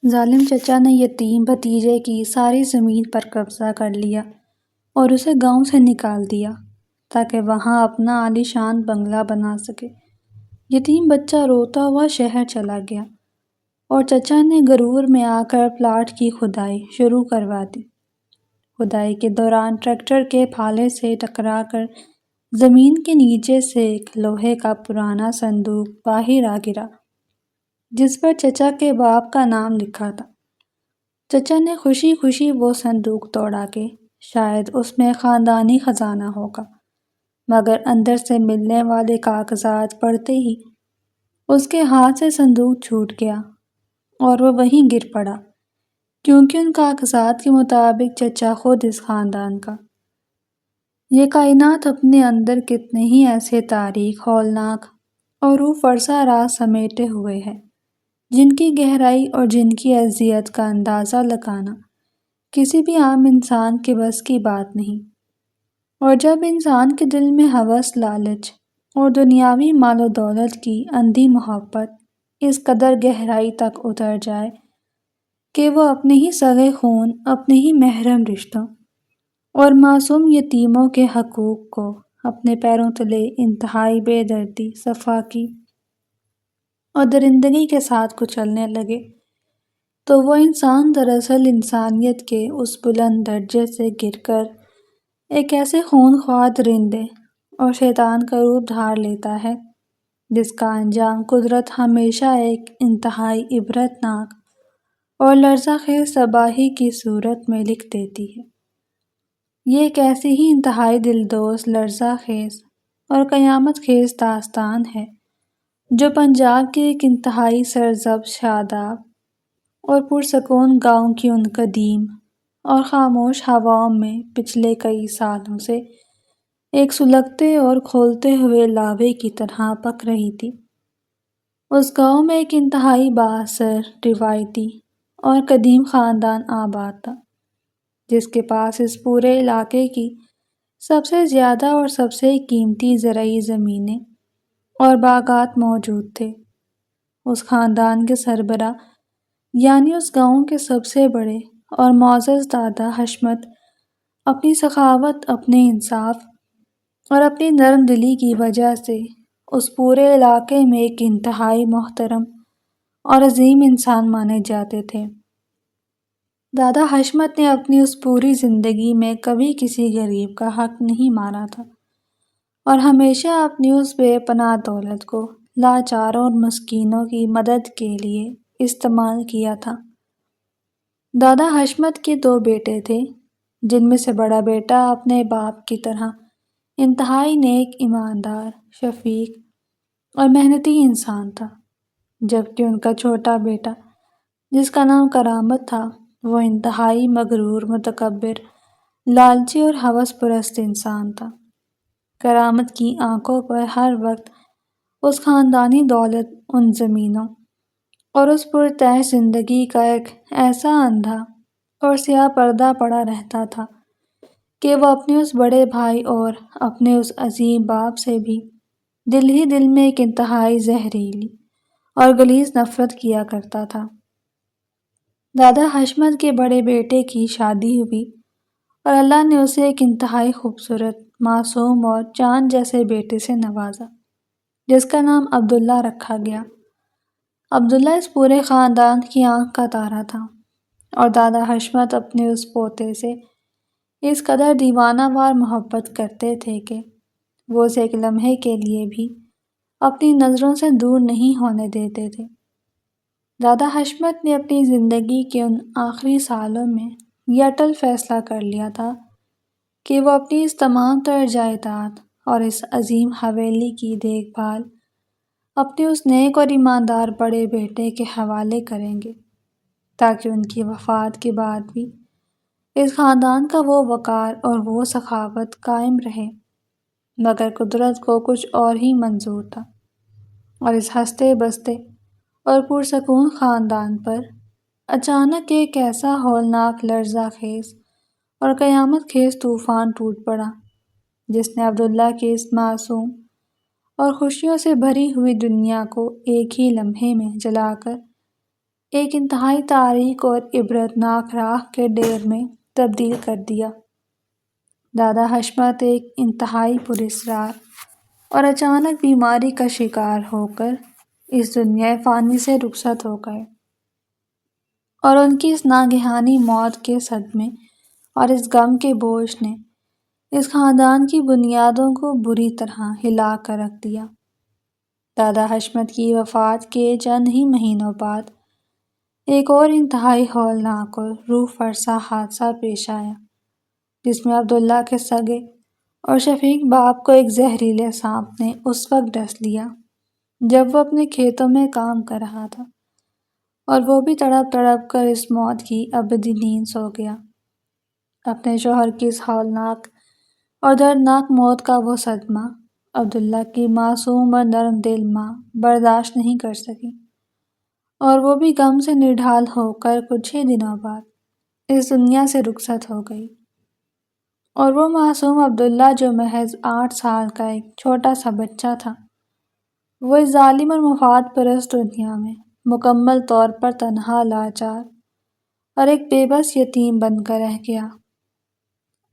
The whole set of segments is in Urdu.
ظالم چچا نے یتیم بھتیجے کی ساری زمین پر قبضہ کر لیا اور اسے گاؤں سے نکال دیا تاکہ وہاں اپنا عالی شان بنگلہ بنا سکے۔ یتیم بچہ روتا ہوا شہر چلا گیا اور چچا نے غرور میں آ کر پلاٹ کی کھدائی شروع کروا دی۔ کھدائی کے دوران ٹریکٹر کے پھالے سے ٹکرا کر زمین کے نیچے سے ایک لوہے کا پرانا صندوق باہر آ گرا جس پر چچا کے باپ کا نام لکھا تھا۔ چچا نے خوشی خوشی وہ صندوق توڑا کہ شاید اس میں خاندانی خزانہ ہوگا، مگر اندر سے ملنے والے کاغذات پڑھتے ہی اس کے ہاتھ سے صندوق چھوٹ گیا اور وہ وہیں گر پڑا، کیونکہ ان کاغذات کے مطابق چچا خود اس خاندان کا۔ یہ کائنات اپنے اندر کتنے ہی ایسے تاریک، ہولناک اور روح فرسا راز سمیٹے ہوئے ہے جن کی گہرائی اور جن کی اذیت کا اندازہ لگانا کسی بھی عام انسان کے بس کی بات نہیں۔ اور جب انسان کے دل میں ہوس، لالچ اور دنیاوی مال و دولت کی اندھی محبت اس قدر گہرائی تک اتر جائے کہ وہ اپنے ہی سگے خون، اپنے ہی محرم رشتوں اور معصوم یتیموں کے حقوق کو اپنے پیروں تلے انتہائی بے دردی، سفاکی اور درندگی کے ساتھ کچلنے لگے، تو وہ انسان دراصل انسانیت کے اس بلند درجے سے گر کر ایک ایسے خونخوار درندے اور شیطان کا روپ دھار لیتا ہے جس کا انجام قدرت ہمیشہ ایک انتہائی عبرتناک اور لرزہ خیز تباہی کی صورت میں لکھ دیتی ہے۔ یہ ایک ایسی ہی انتہائی دلدوز، لرزہ خیز اور قیامت خیز داستان ہے جو پنجاب کے ایک انتہائی سرسبز، شاداب اور پرسکون گاؤں کی ان قدیم اور خاموش ہواؤں میں پچھلے کئی سالوں سے ایک سلگتے اور کھولتے ہوئے لاوے کی طرح پک رہی تھی۔ اس گاؤں میں ایک انتہائی بااثر، روایتی اور قدیم خاندان آباد تھا جس کے پاس اس پورے علاقے کی سب سے زیادہ اور سب سے قیمتی زرعی زمینیں اور باغات موجود تھے۔ اس خاندان کے سربراہ یعنی اس گاؤں کے سب سے بڑے اور معزز دادا حشمت اپنی سخاوت، اپنے انصاف اور اپنی نرم دلی کی وجہ سے اس پورے علاقے میں ایک انتہائی محترم اور عظیم انسان مانے جاتے تھے۔ دادا حشمت نے اپنی اس پوری زندگی میں کبھی کسی غریب کا حق نہیں مارا تھا اور ہمیشہ اپنی اس بے پناہ دولت کو لاچاروں اور مسکینوں کی مدد کے لیے استعمال کیا تھا۔ دادا حشمت کے دو بیٹے تھے جن میں سے بڑا بیٹا اپنے باپ کی طرح انتہائی نیک، ایماندار، شفیق اور محنتی انسان تھا، جبکہ ان کا چھوٹا بیٹا جس کا نام کرامت تھا وہ انتہائی مغرور، متکبر، لالچی اور ہوس پرست انسان تھا۔ کرامت کی آنکھوں پر ہر وقت اس خاندانی دولت، ان زمینوں اور اس پرتعیش زندگی کا ایک ایسا اندھا اور سیاہ پردہ پڑا رہتا تھا کہ وہ اپنے اس بڑے بھائی اور اپنے اس عظیم باپ سے بھی دل ہی دل میں ایک انتہائی زہریلی اور غلیظ نفرت کیا کرتا تھا۔ دادا حشمت کے بڑے بیٹے کی شادی ہوئی اور اللہ نے اسے ایک انتہائی خوبصورت، معصوم اور چاند جیسے بیٹے سے نوازا جس کا نام عبداللہ رکھا گیا۔ عبداللہ اس پورے خاندان کی آنکھ کا تارا تھا اور دادا حشمت اپنے اس پوتے سے اس قدر دیوانہ وار محبت کرتے تھے کہ وہ اسے ایک لمحے کے لیے بھی اپنی نظروں سے دور نہیں ہونے دیتے تھے۔ دادا حشمت نے اپنی زندگی کے ان آخری سالوں میں یہ اٹل فیصلہ کر لیا تھا کہ وہ اپنی اس تمام تر جائیداد اور اس عظیم حویلی کی دیکھ بھال اپنے اس نیک اور ایماندار بڑے بیٹے کے حوالے کریں گے تاکہ ان کی وفات کے بعد بھی اس خاندان کا وہ وقار اور وہ سخاوت قائم رہے۔ مگر قدرت کو کچھ اور ہی منظور تھا اور اس ہنستے بستے اور پرسکون خاندان پر اچانک ایک ایسا ہولناک، لرزہ خیز اور قیامت خیز طوفان ٹوٹ پڑا جس نے عبداللہ کی اس معصوم اور خوشیوں سے بھری ہوئی دنیا کو ایک ہی لمحے میں جلا کر ایک انتہائی تاریک اور عبرتناک راہ کے ڈیر میں تبدیل کر دیا۔ دادا حشمت ایک انتہائی پراسرار اور اچانک بیماری کا شکار ہو کر اس دنیا فانی سے رخصت ہو گئے، اور ان کی اس ناگہانی موت کے صدمے اور اس غم کے بوجھ نے اس خاندان کی بنیادوں کو بری طرح ہلا کر رکھ دیا۔ دادا حشمت کی وفات کے چند ہی مہینوں بعد ایک اور انتہائی ہولناک اور روح فرسا حادثہ پیش آیا، جس میں عبداللہ کے سگے اور شفیق باپ کو ایک زہریلے سانپ نے اس وقت ڈس لیا جب وہ اپنے کھیتوں میں کام کر رہا تھا، اور وہ بھی تڑپ تڑپ کر اس موت کی ابدی نیند سو گیا۔ اپنے شوہر کی اس ہولناک اور دردناک موت کا وہ صدمہ عبداللہ کی معصوم اور نرم دل ماں برداشت نہیں کر سکی، اور وہ بھی غم سے نڈھال ہو کر کچھ ہی دنوں بعد اس دنیا سے رخصت ہو گئی۔ اور وہ معصوم عبداللہ جو محض 8 سال کا ایک چھوٹا سا بچہ تھا، وہ اس ظالم اور مفاد پرست دنیا میں مکمل طور پر تنہا، لاچار اور ایک بے بس یتیم بن کر رہ گیا۔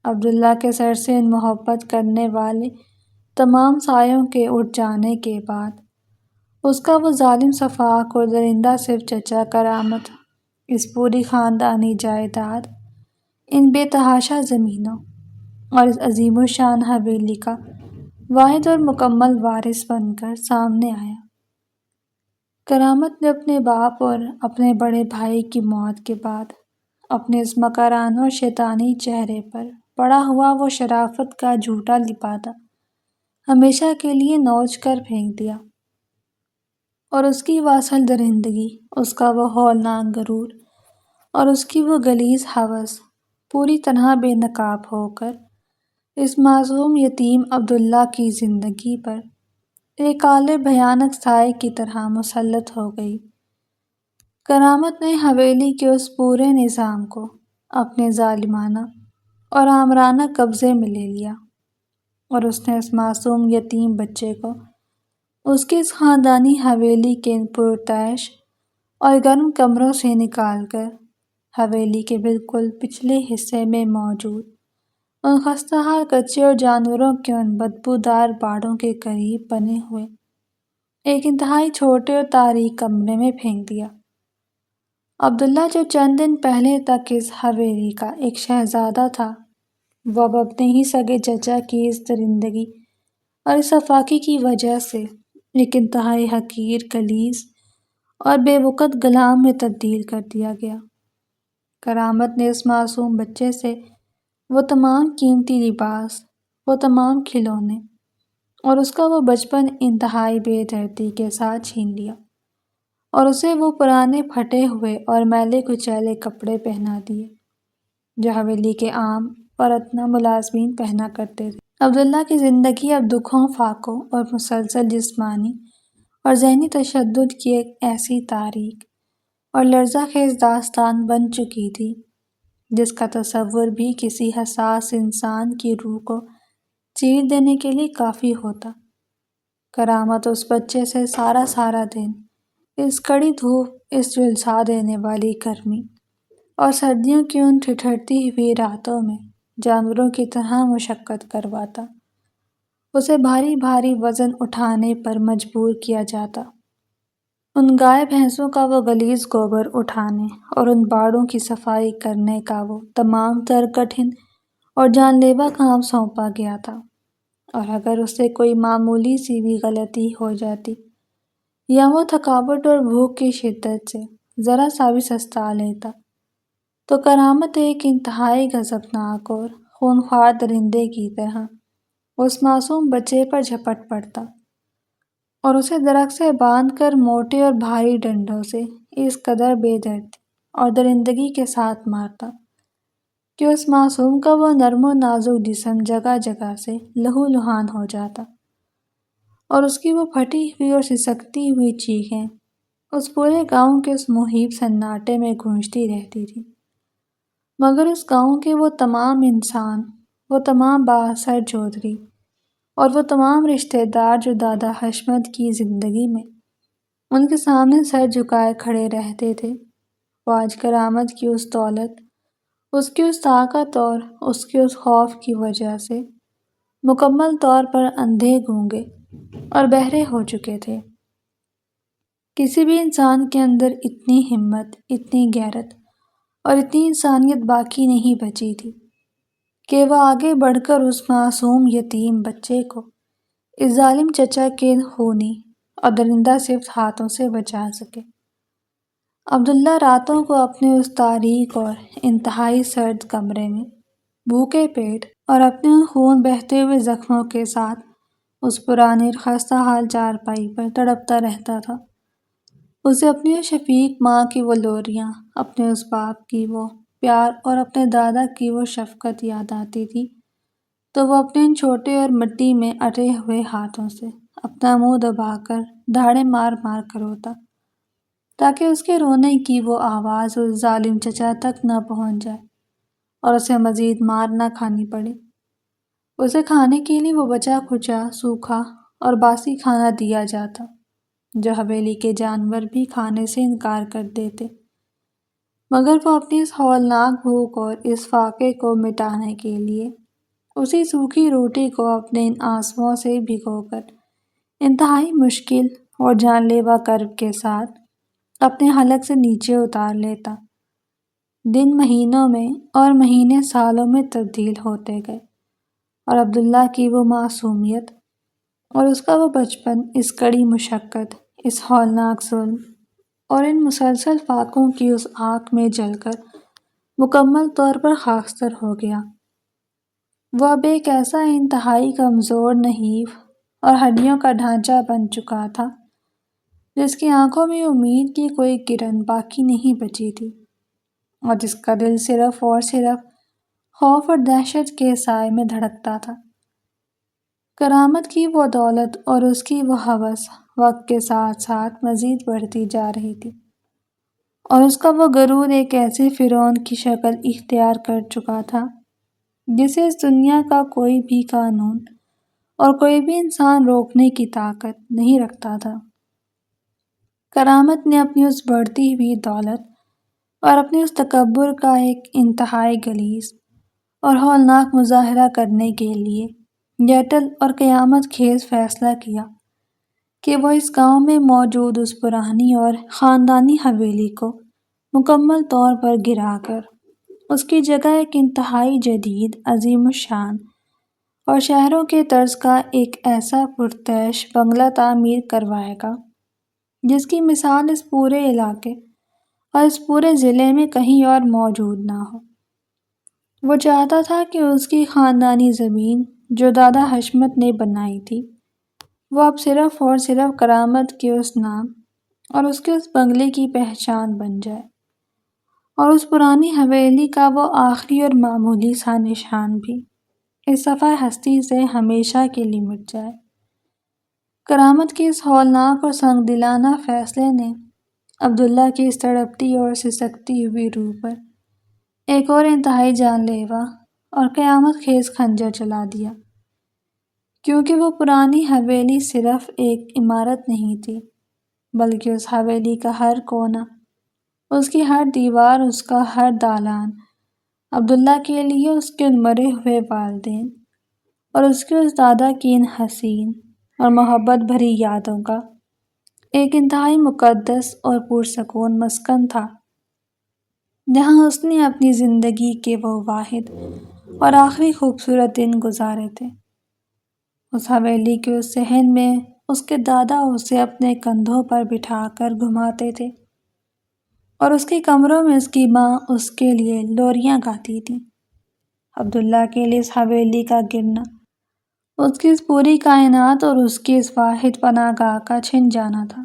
عبداللہ کے سر سے ان محبت کرنے والے تمام سایوں کے اٹھ جانے کے بعد اس کا وہ ظالم سفاک اور درندہ صرف چچا کرامت اس پوری خاندانی جائیداد، ان بے تحاشا زمینوں اور اس عظیم الشان حویلی کا واحد اور مکمل وارث بن کر سامنے آیا۔ کرامت نے اپنے باپ اور اپنے بڑے بھائی کی موت کے بعد اپنے اس مکرانہ اور شیطانی چہرے پر پڑا ہوا وہ شرافت کا جھوٹا لبادہ ہمیشہ کے لیے نوچ کر پھینک دیا، اور اس کی وہ اصل درندگی، اس کا وہ ہولناک غرور اور اس کی وہ غلیظ ہوس پوری طرح بے نقاب ہو کر اس معصوم یتیم عبداللہ کی زندگی پر ایک کالے بھیانک سائے کی طرح مسلط ہو گئی۔ کرامت نے حویلی کے اس پورے نظام کو اپنے ظالمانہ اور آمرانہ قبضے میں لے لیا، اور اس نے اس معصوم یتیم بچے کو اس کی اس خاندانی حویلی کے ان پرتعیش اور گرم کمروں سے نکال کر حویلی کے بالکل پچھلے حصے میں موجود ان خستہ حال کچے اور جانوروں کے ان بدبودار باڑوں کے قریب بنے ہوئے ایک انتہائی چھوٹے اور تاریک کمرے میں پھینک دیا۔ عبداللہ جو چند دن پہلے تک اس حویلی کا ایک شہزادہ تھا، وہ اب اپنے ہی سگے چچا کی اس درندگی اور اس سفاکی کی وجہ سے ایک انتہائی حقیر، غلیظ اور بے وقت غلام میں تبدیل کر دیا گیا۔ کرامت نے اس معصوم بچے سے وہ تمام قیمتی لباس، وہ تمام کھلونے اور اس کا وہ بچپن انتہائی بے دردی کے ساتھ چھین لیا، اور اسے وہ پرانے پھٹے ہوئے اور میلے کچیلے کپڑے پہنا دیے جو حویلی کے عام اور ادنیٰ ملازمین پہنا کرتے تھے۔ عبداللہ کی زندگی اب دکھوں، فاقوں اور مسلسل جسمانی اور ذہنی تشدد کی ایک ایسی تاریک اور لرزہ خیز داستان بن چکی تھی جس کا تصور بھی کسی حساس انسان کی روح کو چیر دینے کے لیے کافی ہوتا۔ کرامت اس بچے سے سارا دن اس کڑی دھوپ، اس جھلسا دینے والی گرمی اور سردیوں کی ان ٹھٹھرتی ہوئی راتوں میں جانوروں کی طرح مشقت کرواتا، اسے بھاری بھاری وزن اٹھانے پر مجبور کیا جاتا، ان گائے بھینسوں کا وہ غلیظ گوبر اٹھانے اور ان باڑوں کی صفائی کرنے کا وہ تمام تر کٹھن اور جان لیوا کام سونپا گیا تھا، اور اگر اس سے کوئی معمولی سی بھی غلطی ہو جاتی یا وہ تھکاوٹ اور بھوک کی شدت سے ذرا سا بھی سستا لیتا تو کرامت ایک انتہائی غضبناک اور خونخوار درندے کی طرح اس معصوم بچے پر جھپٹ پڑتا اور اسے درخت سے باندھ کر موٹے اور بھاری ڈنڈوں سے اس قدر بے دردی اور درندگی کے ساتھ مارتا کہ اس معصوم کا وہ نرم و نازک جسم جگہ جگہ سے لہو لہان ہو جاتا، اور اس کی وہ پھٹی ہوئی اور سسکتی ہوئی چیخیں اس پورے گاؤں کے اس مہیب سناٹے میں گونجتی رہتی تھی۔ مگر اس گاؤں کے وہ تمام انسان، وہ تمام بااثر چودھری اور وہ تمام رشتہ دار جو دادا حشمت کی زندگی میں ان کے سامنے سر جھکائے کھڑے رہتے تھے، وہ آج کرامت کی اس دولت، اس کی اس طاقت اور اس کے اس خوف کی وجہ سے مکمل طور پر اندھے گونگے اور بہرے ہو چکے تھے۔ کسی بھی انسان کے اندر اتنی ہمت، اتنی غیرت اور اتنی انسانیت باقی نہیں بچی تھی کہ وہ آگے بڑھ کر اس معصوم یتیم بچے کو اس ظالم چچا کے خونی اور درندہ صفت ہاتھوں سے بچا سکے۔ عبداللہ راتوں کو اپنے اس تاریک اور انتہائی سرد کمرے میں بھوکے پیٹ اور اپنے ان خون بہتے ہوئے زخموں کے ساتھ اس پرانی اور خستہ حال چارپائی پر تڑپتا رہتا تھا۔ اسے اپنی اس شفیق ماں کی وہ لوریاں، اپنے اس باپ کی وہ پیار اور اپنے دادا کی وہ شفقت یاد آتی تھی تو وہ اپنے ان چھوٹے اور مٹی میں اٹے ہوئے ہاتھوں سے اپنا منہ دبا کر دھاڑے مار مار کر روتا تاکہ اس کے رونے کی وہ آواز اس ظالم چچا تک نہ پہنچ جائے اور اسے مزید مار نہ کھانی پڑے۔ اسے کھانے کے لیے وہ بچا کھچا، سوکھا اور باسی کھانا دیا جاتا جو حویلی کے جانور بھی کھانے سے انکار کر دیتے، مگر وہ اپنی اس ہولناک بھوک اور اس فاقے کو مٹانے کے لیے اسی سوکھی روٹی کو اپنے ان آنسوؤں سے بھگو کر انتہائی مشکل اور جان لیوا کرب کے ساتھ اپنے حلق سے نیچے اتار لیتا۔ دن مہینوں میں اور مہینے سالوں میں تبدیل ہوتے گئے اور عبداللہ کی وہ معصومیت اور اس کا وہ بچپن اس کڑی مشقت، اس ہولناک ظلم اور ان مسلسل فاقوں کی اس آگ میں جل کر مکمل طور پر خاکستر ہو گیا۔ وہ اب ایک ایسا انتہائی کمزور، نحیف اور ہڈیوں کا ڈھانچہ بن چکا تھا جس کی آنکھوں میں امید کی کوئی کرن باقی نہیں بچی تھی اور جس کا دل صرف اور صرف خوف اور دہشت کے سائے میں دھڑکتا تھا۔ کرامت کی وہ دولت اور اس کی وہ ہوس وقت کے ساتھ ساتھ مزید بڑھتی جا رہی تھی اور اس کا وہ غرور ایک ایسے فرعون کی شکل اختیار کر چکا تھا جسے اس دنیا کا کوئی بھی قانون اور کوئی بھی انسان روکنے کی طاقت نہیں رکھتا تھا۔ کرامت نے اپنی اس بڑھتی ہوئی دولت اور اپنے اس تکبر کا ایک انتہائی غلیظ اور ہولناک مظاہرہ کرنے کے لیے یہ اٹل اور قیامت خیز فیصلہ کیا کہ وہ اس گاؤں میں موجود اس پرانی اور خاندانی حویلی کو مکمل طور پر گرا کر اس کی جگہ ایک انتہائی جدید، عظیم الشان اور شہروں کے طرز کا ایک ایسا پرتعیش بنگلہ تعمیر کروائے گا جس کی مثال اس پورے علاقے اور اس پورے ضلع میں کہیں اور موجود نہ ہو۔ وہ چاہتا تھا کہ اس کی خاندانی زمین جو دادا حشمت نے بنائی تھی وہ اب صرف اور صرف کرامت کے اس نام اور اس کے اس بنگلے کی پہچان بن جائے اور اس پرانی حویلی کا وہ آخری اور معمولی سا نشان بھی اس صفحہ ہستی سے ہمیشہ کے لیے مٹ جائے۔ کرامت کی اس ہولناک اور سنگ دلانہ فیصلے نے عبداللہ کی اس تڑپتی اور سسکتی ہوئی روح پر ایک اور انتہائی جان لیوا اور قیامت خیز خنجر چلا دیا، کیونکہ وہ پرانی حویلی صرف ایک عمارت نہیں تھی بلکہ اس حویلی کا ہر کونا، اس کی ہر دیوار، اس کا ہر دالان عبداللہ کے لیے اس کے ان مرے ہوئے والدین اور اس کے اس دادا کی ان حسین اور محبت بھری یادوں کا ایک انتہائی مقدس اور پرسکون مسکن تھا جہاں اس نے اپنی زندگی کے وہ واحد اور آخری خوبصورت دن گزارے تھے۔ اس حویلی کے اس صحن میں اس کے دادا اسے اپنے کندھوں پر بٹھا کر گھماتے تھے اور اس کے کمروں میں اس کی ماں اس کے لیے لوریاں گاتی تھی۔ عبداللہ کے لیے اس حویلی کا گرنا اس کی اس پوری کائنات اور اس کی اس واحد پناہ گاہ کا چھن جانا تھا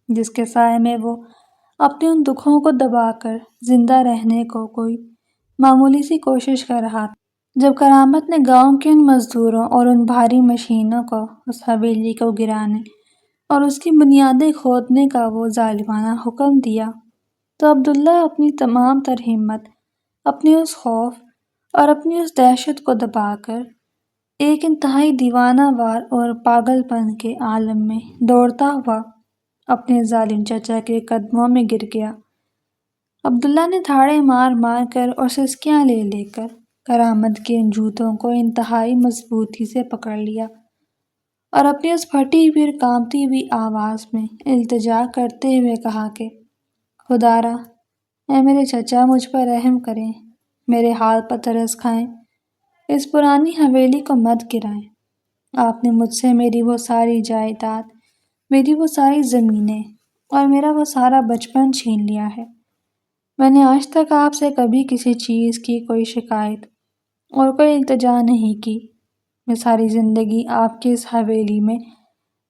جس کے سائے میں وہ اپنے ان دکھوں کو دبا کر زندہ رہنے کو کوئی معمولی سی کوشش کر رہا تھا۔ جب کرامت نے گاؤں کے ان مزدوروں اور ان بھاری مشینوں کو اس حویلی کو گرانے اور اس کی بنیادیں کھودنے کا وہ ظالمانہ حکم دیا تو عبداللہ اپنی تمام تر ہمت، اپنے اس خوف اور اپنی اس دہشت کو دبا کر ایک انتہائی دیوانہ وار اور پاگل پن کے عالم میں دوڑتا ہوا اپنے ظالم چچا کے قدموں میں گر گیا۔ عبداللہ نے تھاڑے مار مار کر اور سسکیاں لے لے کر کرامت کے ان جوتوں کو انتہائی مضبوطی سے پکڑ لیا اور اپنی اس پھٹی ہوئی اور کانپتی ہوئی آواز میں التجا کرتے ہوئے کہا کہ خدا را، اے میرے چچا، مجھ پر رحم کریں، میرے حال پر ترس کھائیں، اس پرانی حویلی کو مت گرائیں۔ آپ نے مجھ سے میری وہ ساری جائیداد، میری وہ ساری زمینیں اور میرا وہ سارا بچپن چھین لیا ہے۔ میں نے آج تک آپ سے کبھی کسی چیز کی کوئی شکایت اور کوئی التجا نہیں کی۔ میں ساری زندگی آپ کی اس حویلی میں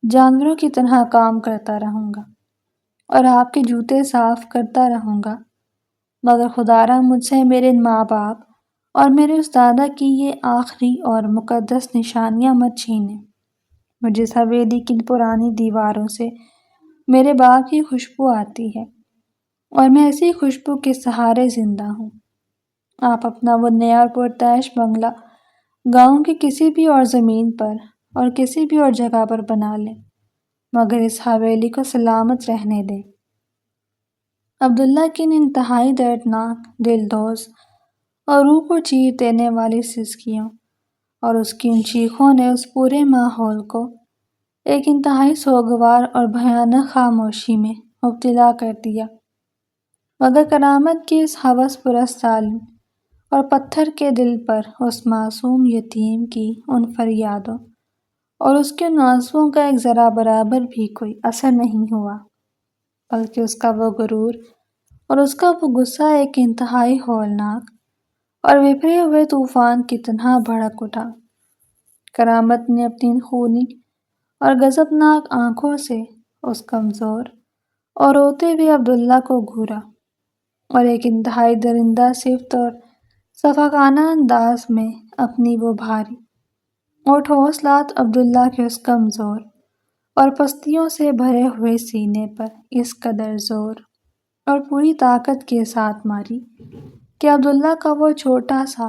جانوروں کی طرح کام کرتا رہوں گا اور آپ کے جوتے صاف کرتا رہوں گا، مگر خدا را، مجھ سے میرے ماں باپ اور میرے اس دادا کی یہ آخری اور مقدس نشانیاں مت چھینیں۔ مجھے اس حویلی کی پرانی دیواروں سے میرے باپ کی خوشبو آتی ہے اور میں اسی خوشبو کے سہارے زندہ ہوں۔ آپ اپنا وہ نیا اور پرتعیش بنگلہ گاؤں کی کسی بھی اور زمین پر اور کسی بھی اور جگہ پر بنا لیں، مگر اس حویلی کو سلامت رہنے دیں۔ عبداللہ کی ان انتہائی دردناک، دلدوز اور روح کو چیر دینے والی سسکیوں اور اس کی ان چیخوں نے اس پورے ماحول کو ایک انتہائی سوگوار اور بھیانک خاموشی میں مبتلا کر دیا، مگر کرامت کی اس ہوس پرست ظالم اور پتھر کے دل پر اس معصوم یتیم کی ان فریادوں اور اس کے ان آنسوؤں کا ایک ذرا برابر بھی کوئی اثر نہیں ہوا، بلکہ اس کا وہ غرور اور اس کا وہ غصہ ایک انتہائی ہولناک اور بھرے ہوئے طوفان کی طرح بھڑک اٹھا۔ کرامت نے اپنی ان خونی اور غضبناک آنکھوں سے اس کمزور اور روتے ہوئے عبداللہ کو گھورا اور ایک انتہائی درندہ صفت اور شفقانہ انداز میں اپنی وہ بھاری اور ٹھوس لات عبداللہ کے اس کمزور اور پستیوں سے بھرے ہوئے سینے پر اس قدر زور اور پوری طاقت کے ساتھ ماری کہ عبداللہ کا وہ چھوٹا سا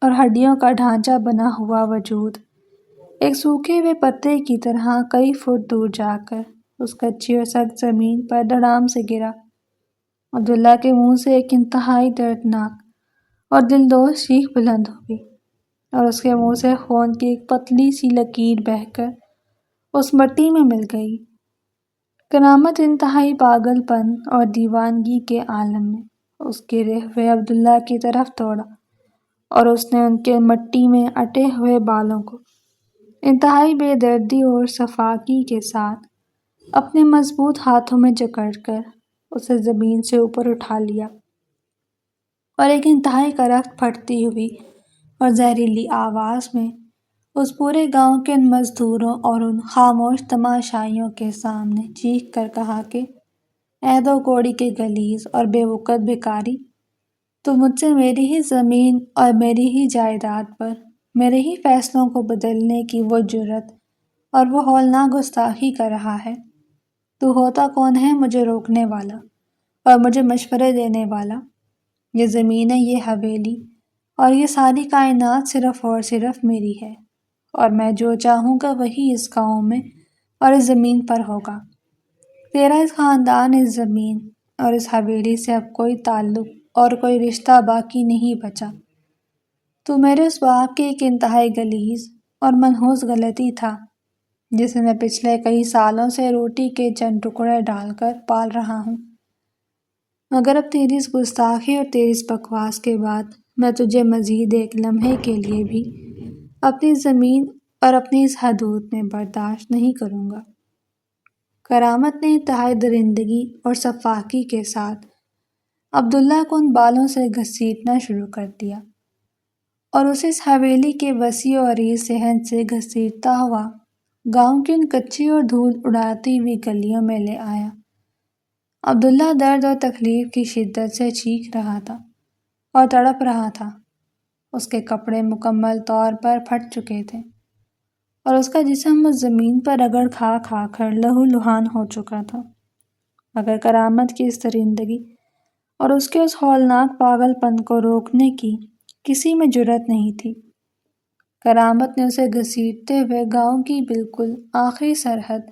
اور ہڈیوں کا ڈھانچہ بنا ہوا وجود ایک سوکھے ہوئے پتے کی طرح کئی فٹ دور جا کر اس کچی اور سخت زمین پر دھڑام سے گرا۔ عبداللہ کے منہ سے ایک انتہائی دردناک اور دلدوز چیخ بلند ہوئی اور اس کے منہ سے خون کی ایک پتلی سی لکیر بہہ کر اس مٹی میں مل گئی۔ کرامت انتہائی پاگل پن اور دیوانگی کے عالم میں اس گرے ہوئے عبداللہ کی طرف دوڑا اور اس نے ان کے مٹی میں اٹے ہوئے بالوں کو انتہائی بے دردی اور صفاقی کے ساتھ اپنے مضبوط ہاتھوں میں جکڑ کر اسے زمین سے اوپر اٹھا لیا اور ایک انتہائی کرخت پھٹتی ہوئی اور زہریلی آواز میں اس پورے گاؤں کے ان مزدوروں اور ان خاموش تماشائیوں کے سامنے چیخ کر کہا کہ اے دو کوڑی کے غلیظ اور بے وقت بھکاری، تو مجھ سے میری ہی زمین اور میری ہی جائیداد پر میرے ہی فیصلوں کو بدلنے کی وہ جرأت اور وہ ہولناک گستاخی کر رہا ہے۔ تو ہوتا کون ہے مجھے روکنے والا اور مجھے مشورے دینے والا؟ یہ زمین، یہ حویلی اور یہ ساری کائنات صرف اور صرف میری ہے، اور میں جو چاہوں گا وہی اس گاؤں میں اور اس زمین پر ہوگا۔ تیرا اس خاندان، اس زمین اور اس حویلی سے اب کوئی تعلق اور کوئی رشتہ باقی نہیں بچا۔ تو میرے اس باپ کی ایک انتہائی غلیظ اور منحوس غلطی تھا جسے میں پچھلے کئی سالوں سے روٹی کے چند ٹکڑے ڈال کر پال رہا ہوں، مگر اب تیری اس گستاخی اور تیری اس بکواس کے بعد میں تجھے مزید ایک لمحے کے لیے بھی اپنی زمین اور اپنی اس حدود میں برداشت نہیں کروں گا۔ کرامت نے انتہائی درندگی اور صفاقی کے ساتھ عبداللہ کو ان بالوں سے گھسیٹنا شروع کر دیا اور اسے اس حویلی کے وسیع و عریض صحن سے گھسیٹتا ہوا گاؤں کی ان کچی اور دھول اڑاتی ہوئی گلیوں میں لے آیا۔ عبداللہ درد اور تکلیف کی شدت سے چیخ رہا تھا اور تڑپ رہا تھا۔ اس کے کپڑے مکمل طور پر پھٹ چکے تھے اور اس کا جسم اس زمین پر رگڑ کھا کھا کر لہو لہان ہو چکا تھا، مگر کرامت کی اس درندگی اور اس کے اس ہولناک پاگل پن کو روکنے کی کسی میں جرأت نہیں تھی۔ کرامت نے اسے گھسیٹتے ہوئے گاؤں کی بالکل آخری سرحد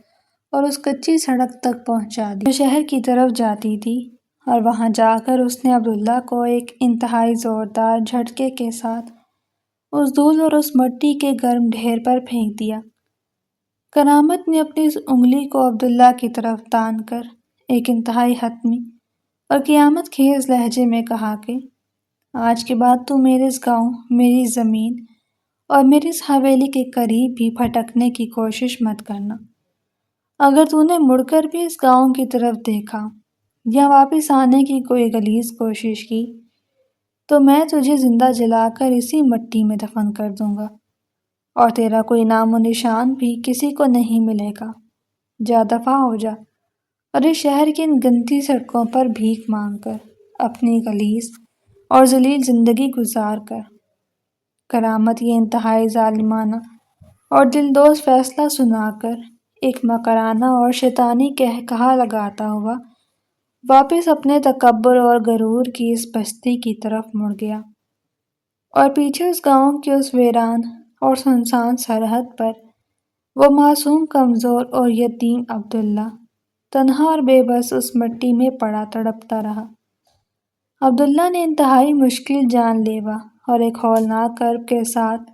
اور اس کچی سڑک تک پہنچا دیا جو شہر کی طرف جاتی تھی اور وہاں جا کر اس نے عبداللہ کو ایک انتہائی زوردار جھٹکے کے ساتھ اس دھول اور اس مٹی کے گرم ڈھیر پر پھینک دیا۔ کرامت نے اپنی اس انگلی کو عبداللہ کی طرف تان کر ایک انتہائی حتمی اور قیامت خیز لہجے میں کہا کہ آج کے بعد تو میرے اس گاؤں، میری زمین اور میری اس حویلی کے قریب بھی پھٹکنے کی کوشش مت کرنا۔ اگر تو نے مڑ کر بھی اس گاؤں کی طرف دیکھا یا واپس آنے کی کوئی غلیظ کوشش کی تو میں تجھے زندہ جلا کر اسی مٹی میں دفن کر دوں گا، اور تیرا کوئی نام و نشان بھی کسی کو نہیں ملے گا۔ جا دفع ہو جا، اور اس شہر کی ان گندی سڑکوں پر بھیک مانگ کر اپنی غلیظ اور ذلیل زندگی گزار کر۔ کرامت یہ انتہائی ظالمانہ اور دلدوز فیصلہ سنا کر ایک مکرانہ اور شیطانی قہقہہ لگاتا ہوا واپس اپنے تکبر اور غرور کی اس بستی کی طرف مڑ گیا، اور پیچھے اس گاؤں کی اس ویران اور سنسان سرحد پر وہ معصوم، کمزور اور یتیم عبداللہ تنہا اور بے بس اس مٹی میں پڑا تڑپتا رہا۔ عبداللہ نے انتہائی مشکل، جان لیوا اور ایک ہولناک کرب کے ساتھ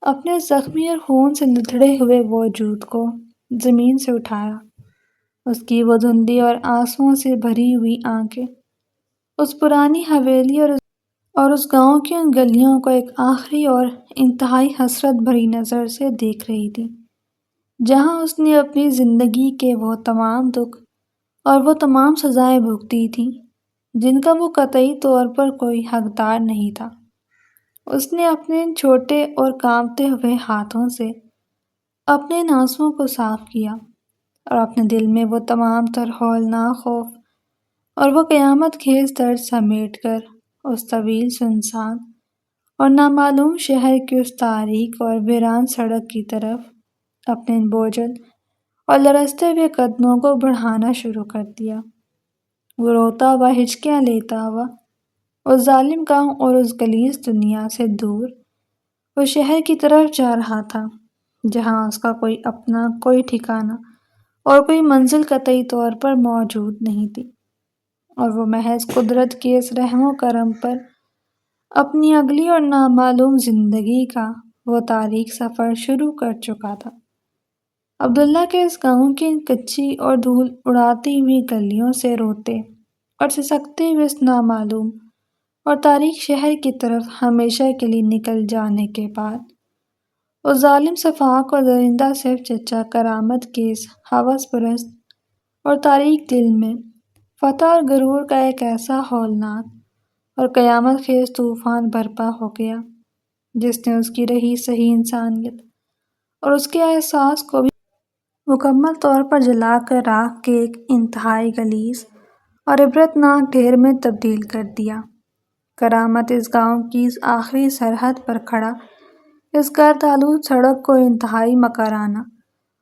اپنے زخمی اور خون سے لتھڑے ہوئے وجود کو زمین سے اٹھایا۔ اس کی وہ دھندلی اور آنسوؤں سے بھری ہوئی آنکھیں اس پرانی حویلی اور اس گاؤں کی ان گلیوں کو ایک آخری اور انتہائی حسرت بھری نظر سے دیکھ رہی تھی، جہاں اس نے اپنی زندگی کے وہ تمام دکھ اور وہ تمام سزائیں بھگتی تھیں جن کا وہ قطعی طور پر کوئی حقدار نہیں تھا۔ اس نے اپنے ان چھوٹے اور کانپتے ہوئے ہاتھوں سے اپنے ان آنسوؤں کو صاف کیا، اور اپنے دل میں وہ تمام تر ہولناک خوف اور وہ قیامت خیز درد سمیٹ کر اس طویل، سنسان اور نامعلوم شہر کی اس تاریک اور ویران سڑک کی طرف اپنے ان بوجھل اور لرزتے ہوئے قدموں کو بڑھانا شروع کر دیا۔ وہ روتا ہوا، ہچکیاں لیتا ہوا اس ظالم گاؤں اور اس غلیظ دنیا سے دور اس شہر کی طرف جا رہا تھا جہاں اس کا کوئی اپنا، کوئی ٹھکانہ اور کوئی منزل قطعی طور پر موجود نہیں تھی، اور وہ محض قدرت کے اس رحم و کرم پر اپنی اگلی اور نامعلوم زندگی کا وہ تاریک سفر شروع کر چکا تھا۔ عبداللہ کے اس گاؤں کی ان کچی اور دھول اڑاتی ہوئی گلیوں سے روتے اور سسکتے ہوئے اس نامعلوم اور تاریک شہر کی طرف ہمیشہ کے لیے نکل جانے کے بعد اس ظالم، سفاک اور درندہ صرف چچا کرامت کے اس ہوس پرست اور تاریک دل میں فتح اور غرور کا ایک ایسا ہولناک اور قیامت خیز طوفان برپا ہو گیا جس نے اس کی رہی سہی انسانیت اور اس کے احساس کو بھی مکمل طور پر جلا کر راکھ کے ایک انتہائی غلیظ اور عبرتناک ڈھیر میں تبدیل کر دیا۔ کرامت اس گاؤں کی اس آخری سرحد پر کھڑا اس گرد آلود سڑک کو انتہائی مکرانہ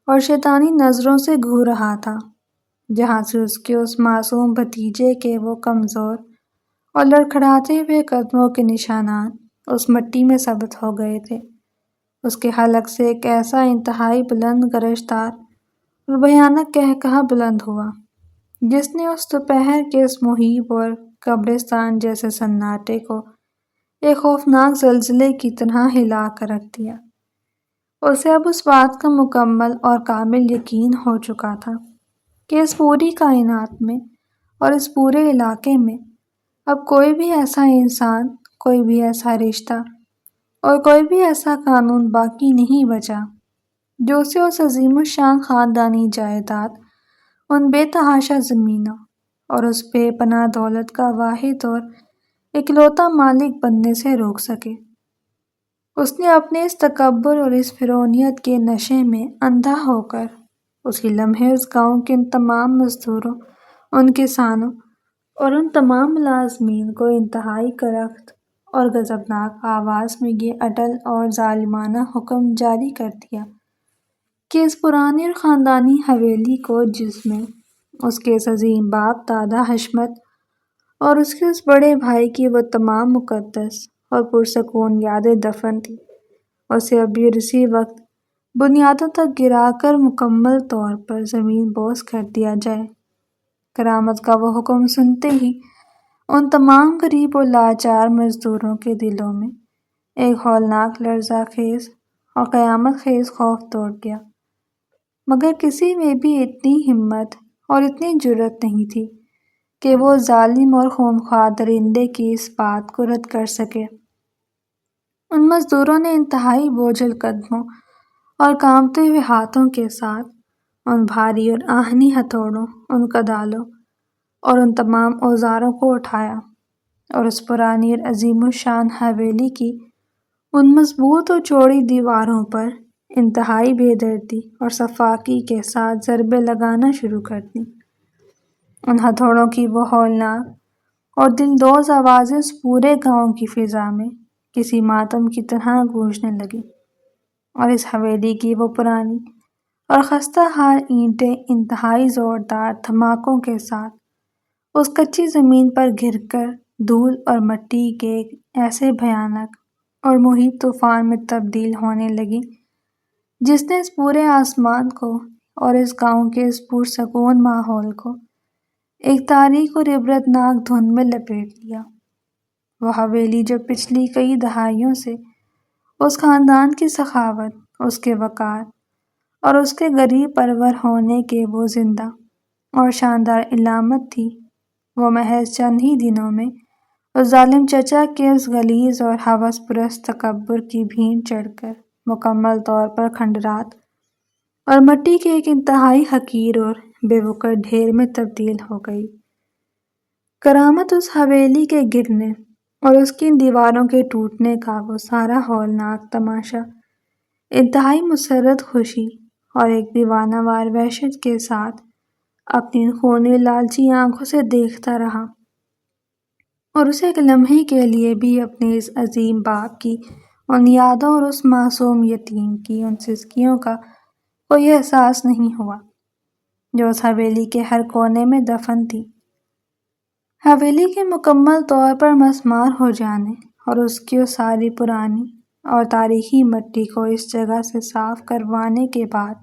اور شیطانی نظروں سے گھور رہا تھا، جہاں سے اس کے اس معصوم بھتیجے کے وہ کمزور اور لڑکھڑاتے ہوئے قدموں کے نشانات اس مٹی میں ثبت ہو گئے تھے۔ اس کے حلق سے ایک ایسا انتہائی بلند، گرجدار اور بھیانک قہقہہ بلند ہوا جس نے اس دوپہر کے اس مہیب اور قبرستان جیسے سناٹے کو ایک خوفناک زلزلے کی طرح ہلا کر رکھ دیا۔ اسے اب اس بات کا مکمل اور کامل یقین ہو چکا تھا کہ اس پوری کائنات میں اور اس پورے علاقے میں اب کوئی بھی ایسا انسان، کوئی بھی ایسا رشتہ اور کوئی بھی ایسا قانون باقی نہیں بچا جو اسے اس عظیم الشان خاندانی جائیداد، ان بے تحاشا زمینوں اور اس بے پناہ دولت کا واحد اور اکلوتا مالک بننے سے روک سکے۔ اس نے اپنے اس تکبر اور اس فرعونیت کے نشے میں اندھا ہو کر اسی لمحے اس گاؤں کے ان تمام مزدوروں، ان کسانوں اور ان تمام ملازمین کو انتہائی کرخت اور غضبناک آواز میں یہ اٹل اور ظالمانہ حکم جاری کر دیا کہ اس پرانی اور خاندانی حویلی کو، جس میں اس کے اس عظیم باپ دادا حشمت اور اس کے اس بڑے بھائی کی وہ تمام مقدس اور پرسکون یادیں دفن تھی، اسے ابھی اور اسی وقت بنیادوں تک گرا کر مکمل طور پر زمین بوس کر دیا جائے۔ کرامت کا وہ حکم سنتے ہی ان تمام غریب اور لاچار مزدوروں کے دلوں میں ایک ہولناک لرزہ خیز اور قیامت خیز خوف دوڑ گیا، مگر کسی میں بھی اتنی ہمت اور اتنی جرأت نہیں تھی کہ وہ ظالم اور خونخوار درندے کی اس بات کو رد کر سکے۔ ان مزدوروں نے انتہائی بوجھل قدموں اور کانپتے ہوئے ہاتھوں کے ساتھ ان بھاری اور آہنی ہتھوڑوں، ان کدالوں اور ان تمام اوزاروں کو اٹھایا اور اس پرانی اور عظیم الشان حویلی کی ان مضبوط اور چوڑی دیواروں پر انتہائی بے دردی اور صفاقی کے ساتھ ضربیں لگانا شروع کر دیں۔ ان ہتھوڑوں کی وہ ہولناک اور دلدوز آوازیں اس پورے گاؤں کی فضا میں کسی ماتم کی طرح گونجنے لگیں، اور اس حویلی کی وہ پرانی اور خستہ حال اینٹیں انتہائی زوردار دھماکوں کے ساتھ اس کچی زمین پر گر کر دھول اور مٹی کے ایک ایسے بھیانک اور مہیب طوفان میں تبدیل ہونے لگیں جس نے اس پورے آسمان کو اور اس گاؤں کے اس پرسکون ماحول کو ایک تاریک اور عبرتناک دھند میں لپیٹ لیا۔ وہ حویلی جو پچھلی کئی دہائیوں سے اس خاندان کی سخاوت، اس کے وقار اور اس کے غریب پرور ہونے کے وہ زندہ اور شاندار علامت تھی، وہ محض چند ہی دنوں میں اس ظالم چچا کے اس غلیظ اور ہوس پرست تکبر کی بھینٹ چڑھ کر مکمل طور پر کھنڈرات اور مٹی کے ایک انتہائی حقیر اور بے وقار ڈھیر میں تبدیل ہو گئی۔ کرامت اس حویلی کے گرنے اور اس کی دیواروں کے ٹوٹنے کا وہ سارا ہولناک تماشا انتہائی مسرت خوشی اور ایک دیوانہ وار وحشت کے ساتھ اپنی خونی لالچی آنکھوں سے دیکھتا رہا، اور اسے ایک لمحے کے لیے بھی اپنے اس عظیم باپ کی ان یادوں اور اس معصوم یتیم کی ان سسکیوں کا کوئی احساس نہیں ہوا جو اس حویلی کے ہر کونے میں دفن تھی۔ حویلی کے مکمل طور پر مسمار ہو جانے اور اس کی وہ ساری پرانی اور تاریخی مٹی کو اس جگہ سے صاف کروانے کے بعد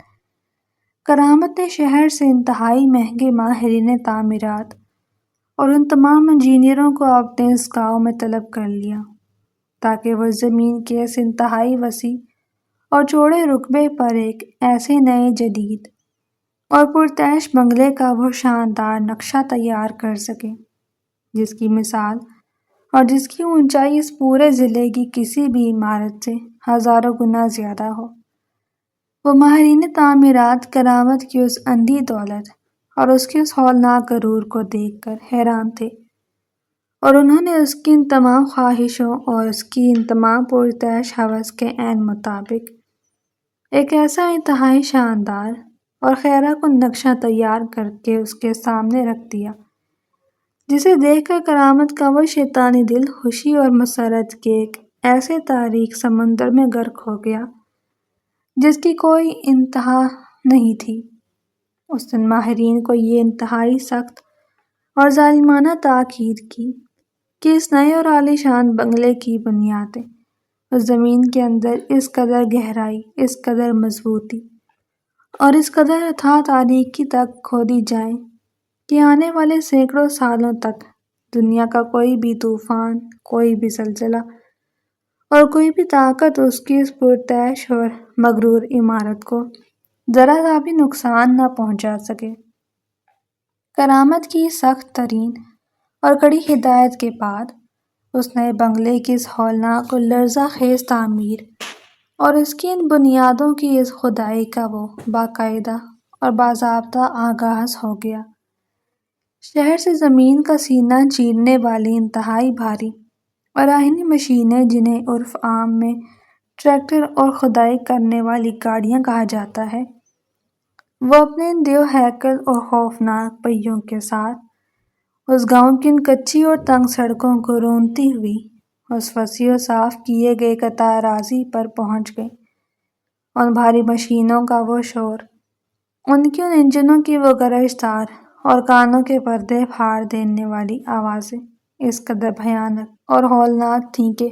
کرامت نے شہر سے انتہائی مہنگے ماہرین تعمیرات اور ان تمام انجینئروں کو اپنے اس گاؤں میں طلب کر لیا تاکہ وہ زمین کے اس انتہائی وسیع اور چوڑے رقبے پر ایک ایسے نئے جدید اور پرتعیش بنگلے کا وہ شاندار نقشہ تیار کر سکیں جس کی مثال اور جس کی اونچائی اس پورے ضلع کی کسی بھی عمارت سے ہزاروں گنا زیادہ ہو۔ وہ ماہرین تعمیرات کرامت کی اس اندھی دولت اور اس کے اس ہولناک غرور کو دیکھ کر حیران تھے، اور انہوں نے اس کی ان تمام خواہشوں اور اس کی ان تمام پرتعیش ہوس کے عین مطابق ایک ایسا انتہائی شاندار اور خیرہ کن نقشہ تیار کر کے اس کے سامنے رکھ دیا جسے دیکھ کر کرامت کا وہ شیطانی دل خوشی اور مسرت کے ایک ایسے تاریک سمندر میں غرق ہو گیا جس کی کوئی انتہا نہیں تھی۔ اس دن ماہرین کو یہ انتہائی سخت اور ظالمانہ تاکید کی کہ اس نئے اور عالی شان بنگلے کی بنیادیں اس زمین کے اندر اس قدر گہرائی، اس قدر مضبوطی اور اس قدر اتھاہ تاریکی تک کھودی جائیں کہ آنے والے سینکڑوں سالوں تک دنیا کا کوئی بھی طوفان، کوئی بھی زلزلہ اور کوئی بھی طاقت اس کی اس پرتعیش اور مغرور عمارت کو ذرا سا بھی نقصان نہ پہنچا سکے۔ کرامت کی سخت ترین اور کڑی ہدایت کے بعد اس نئے بنگلے کی اس ہولناک اور لرزہ خیز تعمیر اور اس کی ان بنیادوں کی اس کھدائی کا وہ باقاعدہ اور باضابطہ آغاز ہو گیا۔ شہر سے زمین کا سینہ چیرنے والی انتہائی بھاری اور آہنی مشینیں جنہیں عرف عام میں ٹریکٹر اور کھدائی کرنے والی گاڑیاں کہا جاتا ہے، وہ اپنے ان دیو ہیکل اور خوفناک پہیوں کے ساتھ اس گاؤں کی ان کچی اور تنگ سڑکوں کو رونتی ہوئی اس وسیع و صاف کیے گئے قطع راضی پر پہنچ گئی۔ ان بھاری مشینوں کا وہ شور، ان انجنوں کی وہ گرجدار اور کانوں کے پردے پھاڑ دینے والی آوازیں اس قدر بھیانک اور ہولناک تھیں کہ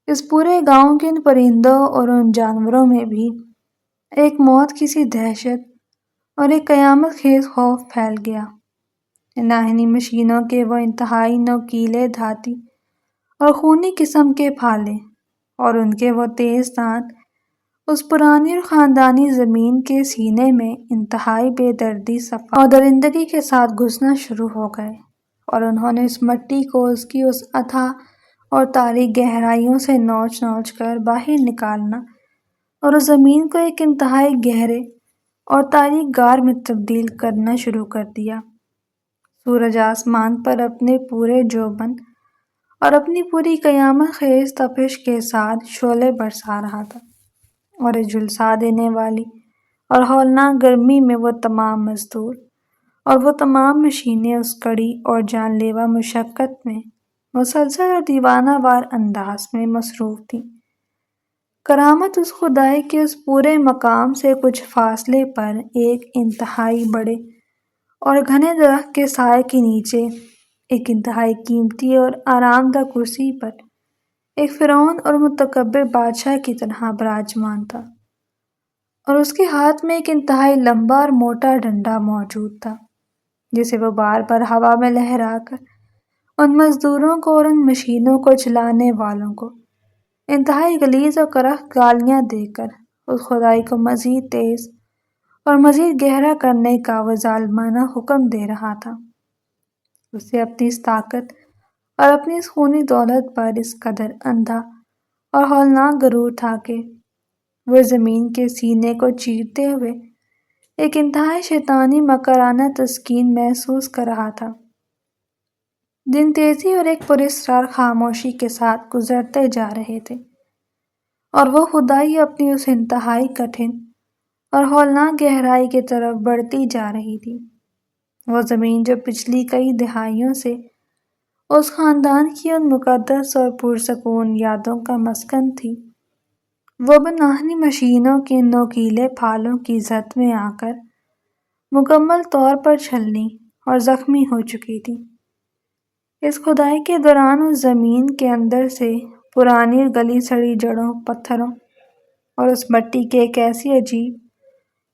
اس پورے گاؤں کے ان پرندوں اور ان جانوروں میں بھی ایک موت کی سی دہشت اور ایک قیامت خیز خوف پھیل گیا۔ ناہنی مشینوں کے وہ انتہائی نوکیلے دھاتی اور خونی قسم کے پھالے اور ان کے وہ تیز دانت اس پرانی اور خاندانی زمین کے سینے میں انتہائی بے دردی صفا اور درندگی کے ساتھ گھسنا شروع ہو گئے، اور انہوں نے اس مٹی کو اس کی اس اتھاہ اور تاریک گہرائیوں سے نوچ نوچ کر باہر نکالنا اور اس زمین کو ایک انتہائی گہرے اور تاریک غار میں تبدیل کرنا شروع کر دیا۔ سورج آسمان پر اپنے پورے جوبن اور اپنی پوری قیامت خیز تپش کے ساتھ شعلے برسا رہا تھا، اور اس جھلسا دینے والی اور ہولناک گرمی میں وہ تمام مزدور اور وہ تمام مشینیں اس کڑی اور جان لیوا مشقت میں مسلسل اور دیوانہ وار انداز میں مصروف تھیں۔ کرامت اس خدائی کے اس پورے مقام سے کچھ فاصلے پر ایک انتہائی بڑے اور گھنے درخت کے سائے کے نیچے ایک انتہائی قیمتی اور آرام دہ کرسی پر ایک فرعون اور متکبر بادشاہ کی طرح براجمان تھا، اور اس کے ہاتھ میں ایک انتہائی لمبا اور موٹا ڈنڈا موجود تھا جسے وہ بار بار ہوا میں لہرا کر ان مزدوروں کو اور ان مشینوں کو چلانے والوں کو انتہائی غلیظ اور کرخ گالیاں دے کر اس خدائی کو مزید تیز اور مزید گہرا کرنے کا وہ ظالمانہ حکم دے رہا تھا۔ اسے اپنی اس طاقت اور اپنی اس خونی دولت پر اس قدر اندھا اور ہولناک غرور تھا کہ وہ زمین کے سینے کو چیرتے ہوئے ایک انتہائی شیطانی مکرانہ تسکین محسوس کر رہا تھا۔ دن تیزی اور ایک پراسرار خاموشی کے ساتھ گزرتے جا رہے تھے، اور وہ خدائی اپنی اس انتہائی کٹھن اور ہولناک گہرائی کی طرف بڑھتی جا رہی تھی۔ وہ زمین جو پچھلی کئی دہائیوں سے اس خاندان کی ان مقدس اور پرسکون یادوں کا مسکن تھی، وہ ناہنی مشینوں کے نوکیلے پھالوں کی زد میں آ کر مکمل طور پر چھلنی اور زخمی ہو چکی تھی۔ اس کھدائی کے دوران اس زمین کے اندر سے پرانی اور گلی سڑی جڑوں، پتھروں اور اس مٹی کے ایک ایسی عجیب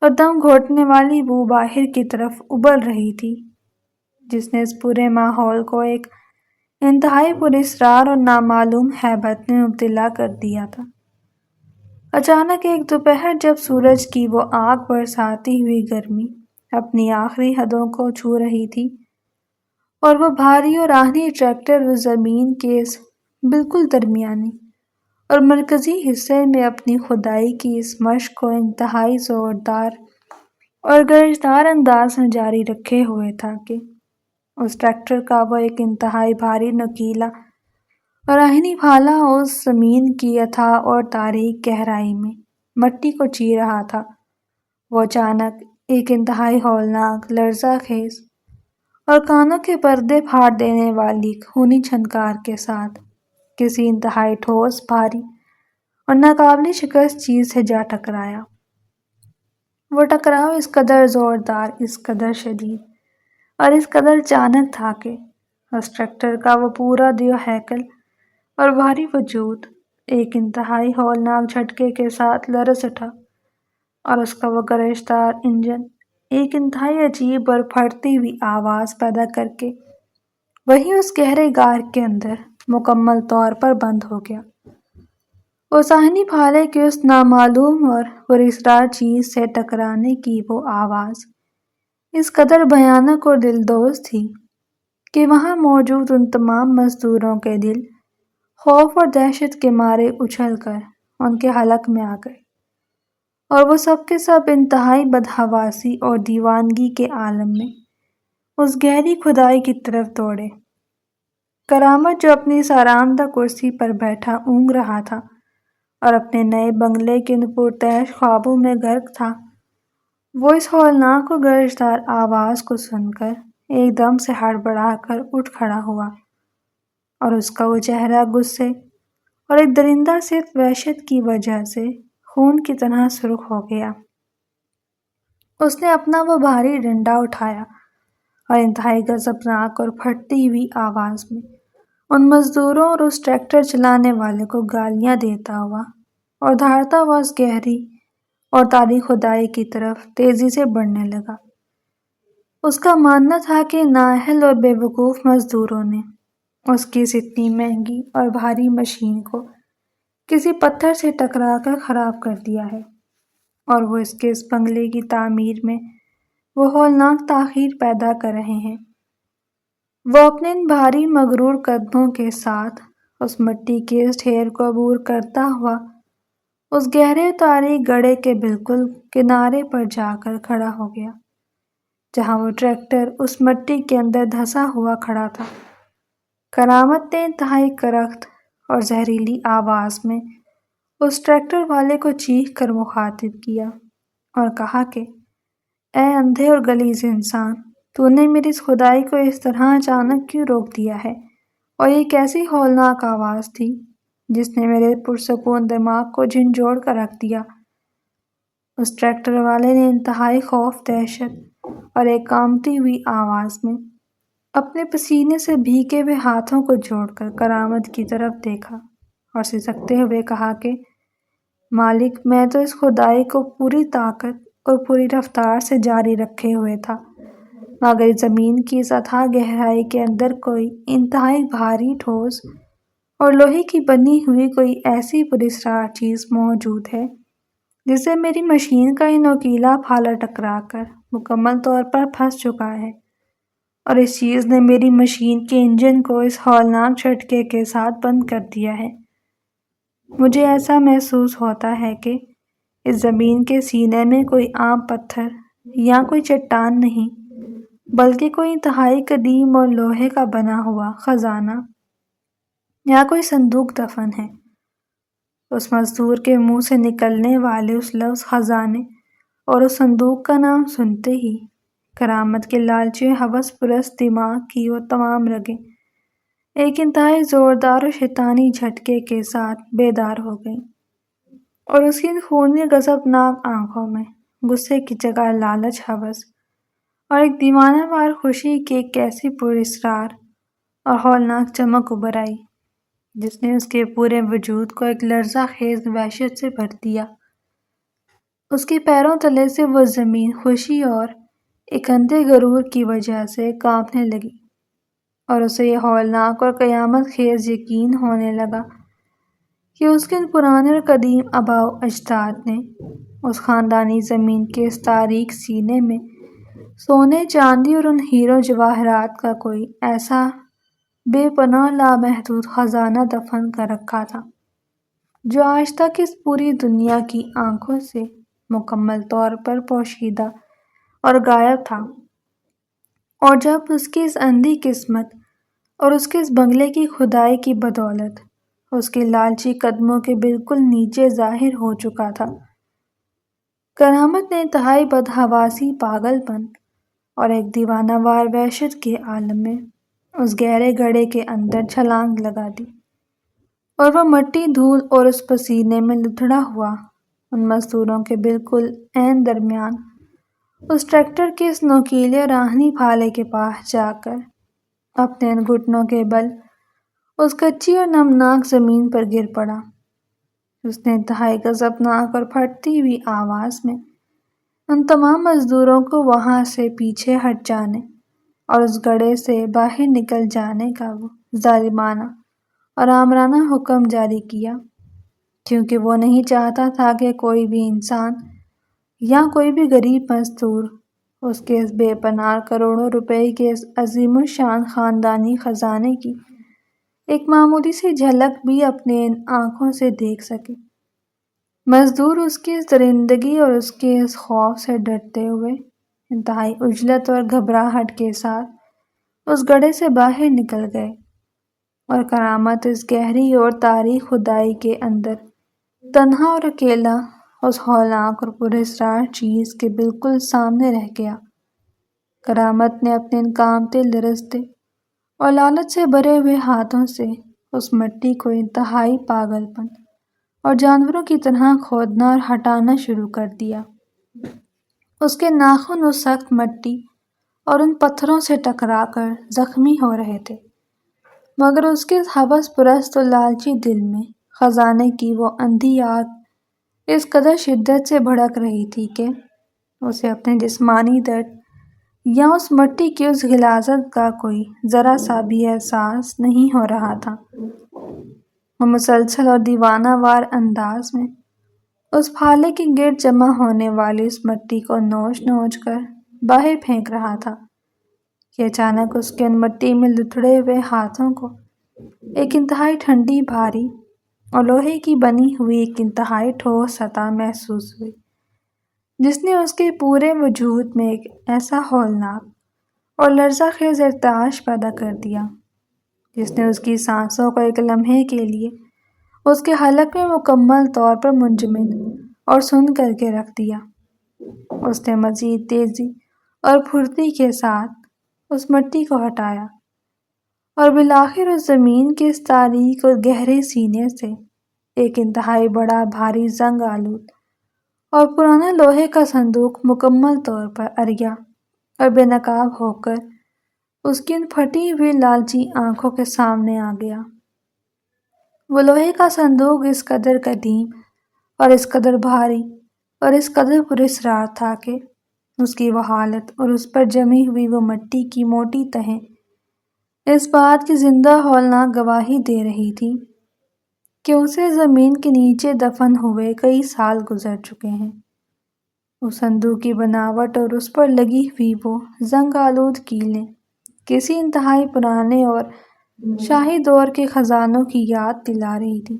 اور دم گھوٹنے والی بو باہر کی طرف ابل رہی تھی جس نے اس پورے ماحول کو ایک انتہائی پراسرار اور نامعلوم ہیبت میں مبتلا کر دیا تھا۔ اچانک ایک دوپہر جب سورج کی وہ آگ برساتی ہوئی گرمی اپنی آخری حدوں کو چھو رہی تھی اور وہ بھاری اور آہنی ٹریکٹر وہ زمین کے اس بالکل درمیانی اور مرکزی حصے میں اپنی کھدائی کی اس مشق کو انتہائی زوردار اور گرجدار انداز میں جاری رکھے ہوئے تھا کہ اس ٹریکٹر کا وہ ایک انتہائی بھاری نوکیلا اور آہنی بھالا اس زمین کی اتھاہ اور تاریک گہرائی میں مٹی کو چیر رہا تھا، وہ اچانک ایک انتہائی ہولناک، لرزہ خیز اور کانوں کے پردے پھاڑ دینے والی خونی چھنکار کے ساتھ کسی انتہائی ٹھوس، بھاری اور ناقابل شکست چیز سے جا ٹکرایا۔ وہ ٹکراؤ اس قدر زوردار، اس قدر شدید اور اس قدر اچانک تھا کہ اس ٹریکٹر کا وہ پورا دیو ہیکل اور بھاری وجود ایک انتہائی ہولناک جھٹکے کے ساتھ لرز اٹھا، اور اس کا وہ گرجدار انجن ایک انتہائی عجیب اور پھٹتی ہوئی آواز پیدا کر کے وہیں اس گہرے غار کے اندر مکمل طور پر بند ہو گیا۔ اس آہنی بھالے کے اس نامعلوم اور پراسرار چیز سے ٹکرانے کی وہ آواز اس قدر بھیانک اور دلدوز تھی کہ وہاں موجود ان تمام مزدوروں کے دل خوف اور دہشت کے مارے اچھل کر ان کے حلق میں آ گئے، اور وہ سب کے سب انتہائی بدحواسی اور دیوانگی کے عالم میں اس گہری کھدائی کی طرف دوڑے۔ کرامت جو اپنی اس آرام دہ کرسی پر بیٹھا اونگ رہا تھا اور اپنے نئے بنگلے کے ان پرتعیش خوابوں میں غرق تھا، وہ اس ہولناک اور گرجدار آواز کو سن کر ایک دم سے ہڑبڑا کر اٹھ کھڑا ہوا، اور اس کا وہ چہرہ غصے اور ایک درندہ صرف وحشت کی وجہ سے خون کی طرح سرخ ہو گیا۔ اس نے اپنا وہ بھاری ڈنڈا اٹھایا اور انتہائی غضبناک اور پھٹتی ہوئی آواز میں ان مزدوروں اور اس ٹریکٹر چلانے والے کو گالیاں دیتا ہوا اور دھاڑتا ہوا اس گہری اور تاریک کھدائی کی طرف تیزی سے بڑھنے لگا۔ اس کا ماننا تھا کہ نااہل اور بیوقوف مزدوروں نے اس کی اس اتنی مہنگی اور بھاری مشین کو کسی پتھر سے ٹکرا کر خراب کر دیا ہے، اور وہ اس کے اس بنگلے کی تعمیر میں وہ ہولناک تاخیر پیدا کر رہے ہیں۔ وہ اپنے ان بھاری مغرور قدموں کے ساتھ اس مٹی کے اس ڈھیر کو عبور کرتا ہوا اس گہرے تاریک گڑھے کے بالکل کنارے پر جا کر کھڑا ہو گیا، جہاں وہ ٹریکٹر اس مٹی کے اندر دھنسا ہوا کھڑا تھا۔ کرامت نے انتہائی کرخت اور زہریلی آواز میں اس ٹریکٹر والے کو چیخ کر مخاطب کیا اور کہا کہ اے اندھے اور غلیظ انسان، تو نے میری اس خدائی کو اس طرح اچانک کیوں روک دیا ہے؟ اور یہ کیسی ہولناک آواز تھی جس نے میرے پرسکون دماغ کو جھنجھوڑ کر رکھ دیا۔ اس ٹریکٹر والے نے انتہائی خوف، دہشت اور ایک کانپتی ہوئی آواز میں اپنے پسینے سے بھیگے ہوئے ہاتھوں کو جوڑ کر کرامت کی طرف دیکھا اور سسکتے ہوئے کہا کہ مالک، میں تو اس خدائی کو پوری طاقت اور پوری رفتار سے جاری رکھے ہوئے تھا، مگر زمین کی اس اتھاہ گہرائی کے اندر کوئی انتہائی بھاری، ٹھوس اور لوہے کی بنی ہوئی کوئی ایسی پراسرار چیز موجود ہے جسے میری مشین کا یہ نوکیلا پھالا ٹکرا کر مکمل طور پر پھنس چکا ہے، اور اس چیز نے میری مشین کے انجن کو اس ہولناک جھٹکے کے ساتھ بند کر دیا ہے۔ مجھے ایسا محسوس ہوتا ہے کہ اس زمین کے سینے میں کوئی عام پتھر یا کوئی چٹان نہیں، بلکہ کوئی انتہائی قدیم اور لوہے کا بنا ہوا خزانہ یا کوئی صندوق دفن ہے۔ اس مزدور کے منہ سے نکلنے والے اس لفظ خزانے اور اس صندوق کا نام سنتے ہی کرامت کے لالچی ہوس پرست دماغ کی وہ تمام رگیں ایک انتہائی زوردار اور شیطانی جھٹکے کے ساتھ بیدار ہو گئیں، اور اس کی خونی غضبناک آنکھوں میں غصے کی جگہ لالچ، ہوس اور ایک دیوانہ وار خوشی کی ایک ایسی پراسرار اور ہولناک چمک ابھر آئی جس نے اس کے پورے وجود کو ایک لرزہ خیز وحشت سے بھر دیا۔ اس کے پیروں تلے سے وہ زمین خوشی اور ایک اندھے غرور کی وجہ سے کانپنے لگی، اور اسے یہ ہولناک اور قیامت خیز یقین ہونے لگا کہ اس کے ان پرانے اور قدیم آباء و اجداد نے اس خاندانی زمین کے اس تاریک سینے میں سونے، چاندی اور ان ہیروں جواہرات کا کوئی ایسا بے پناہ لامحدود خزانہ دفن کر رکھا تھا جو آج تک اس پوری دنیا کی آنکھوں سے مکمل طور پر پوشیدہ اور غائب تھا۔ اور جب اس کی اس اندھی قسمت اور اس کے اس بنگلے کی خدائی کی بدولت اس کے لالچی قدموں کے بالکل نیچے ظاہر ہو چکا تھا، کرامت نے انتہائی بدحواسی، پاگل پن اور ایک دیوانہ وار وحشت کے عالم میں اس گہرے گڑھے کے اندر چھلانگ لگا دی، اور وہ مٹی، دھول اور اس پسینے میں لتھڑا ہوا ان مزدوروں کے بالکل عین درمیان اس ٹریکٹر کے اس نوکیلے اور آہنی پھالے کے پاس جا کر اپنے ان گھٹنوں کے بل اس کچی اور نمناک زمین پر گر پڑا۔ اس نے انتہائی غضبناک اور پھٹتی ہوئی آواز میں ان تمام مزدوروں کو وہاں سے پیچھے ہٹ جانے اور اس گڑھے سے باہر نکل جانے کا وہ ظالمانہ اور آمرانہ حکم جاری کیا، کیونکہ وہ نہیں چاہتا تھا کہ کوئی بھی انسان یا کوئی بھی غریب مزدور اس کے اس بے پناہ کروڑوں روپے کے اس عظیم الشان خاندانی خزانے کی ایک معمولی سی جھلک بھی اپنے ان آنکھوں سے دیکھ سکے۔ مزدور اس کی اس درندگی اور اس کے اس خوف سے ڈرتے ہوئے انتہائی عجلت اور گھبراہٹ کے ساتھ اس گڑھے سے باہر نکل گئے، اور کرامت اس گہری اور تاریک خدائی کے اندر تنہا اور اکیلا اس ہولناک اور پراسرار چیز کے بالکل سامنے رہ گیا۔ کرامت نے اپنے ان کانپتے، لرزتے اور لالچ سے بھرے ہوئے ہاتھوں سے اس مٹی کو انتہائی پاگل پن اور جانوروں کی طرح کھودنا اور ہٹانا شروع کر دیا۔ اس کے ناخن اس سخت مٹی اور ان پتھروں سے ٹکرا کر زخمی ہو رہے تھے، مگر اس کے ہوس پرست اور لالچی دل میں خزانے کی وہ اندھی آگ اس قدر شدت سے بھڑک رہی تھی کہ اسے اپنے جسمانی درد یا اس مٹی کی اس غلاظت کا کوئی ذرا سا بھی احساس نہیں ہو رہا تھا۔ وہ مسلسل اور دیوانہ وار انداز میں اس پھالے کے گرد جمع ہونے والی اس مٹی کو نوچ نوچ کر باہر پھینک رہا تھا کہ اچانک اس کے ان مٹی میں لتھڑے ہوئے ہاتھوں کو ایک انتہائی ٹھنڈی، بھاری اور لوہے کی بنی ہوئی ایک انتہائی ٹھوس سطح محسوس ہوئی، جس نے اس کے پورے وجود میں ایک ایسا ہولناک اور لرزہ خیز ارتعاش پیدا کر دیا جس نے اس کی سانسوں کو ایک لمحے کے لیے اس کے حلق میں مکمل طور پر منجمد اور سن کر کے رکھ دیا۔ اس نے مزید تیزی اور پھرتی کے ساتھ اس مٹی کو ہٹایا اور بالآخر اس زمین کے اس تاریک اور گہرے سینے سے ایک انتہائی بڑا، بھاری، زنگ آلود اور پرانا لوہے کا صندوق مکمل طور پر عریاں اور بے نقاب ہو کر اس کی ان پھٹی ہوئی لالچی آنکھوں کے سامنے آ گیا۔ وہ لوہے کا صندوق اس قدر قدیم اور اس قدر بھاری اور اس قدر پراسرار تھا کہ اس کی وہ حالت اور اس پر جمی ہوئی وہ مٹی کی موٹی تہیں اس بات کی زندہ ہولناک گواہی دے رہی تھی کہ اسے زمین کے نیچے دفن ہوئے کئی سال گزر چکے ہیں۔ اس صندوق کی بناوٹ اور اس پر لگی ہوئی وہ زنگ آلود کیلیں کسی انتہائی پرانے اور شاہی دور کے خزانوں کی یاد دلا رہی تھی۔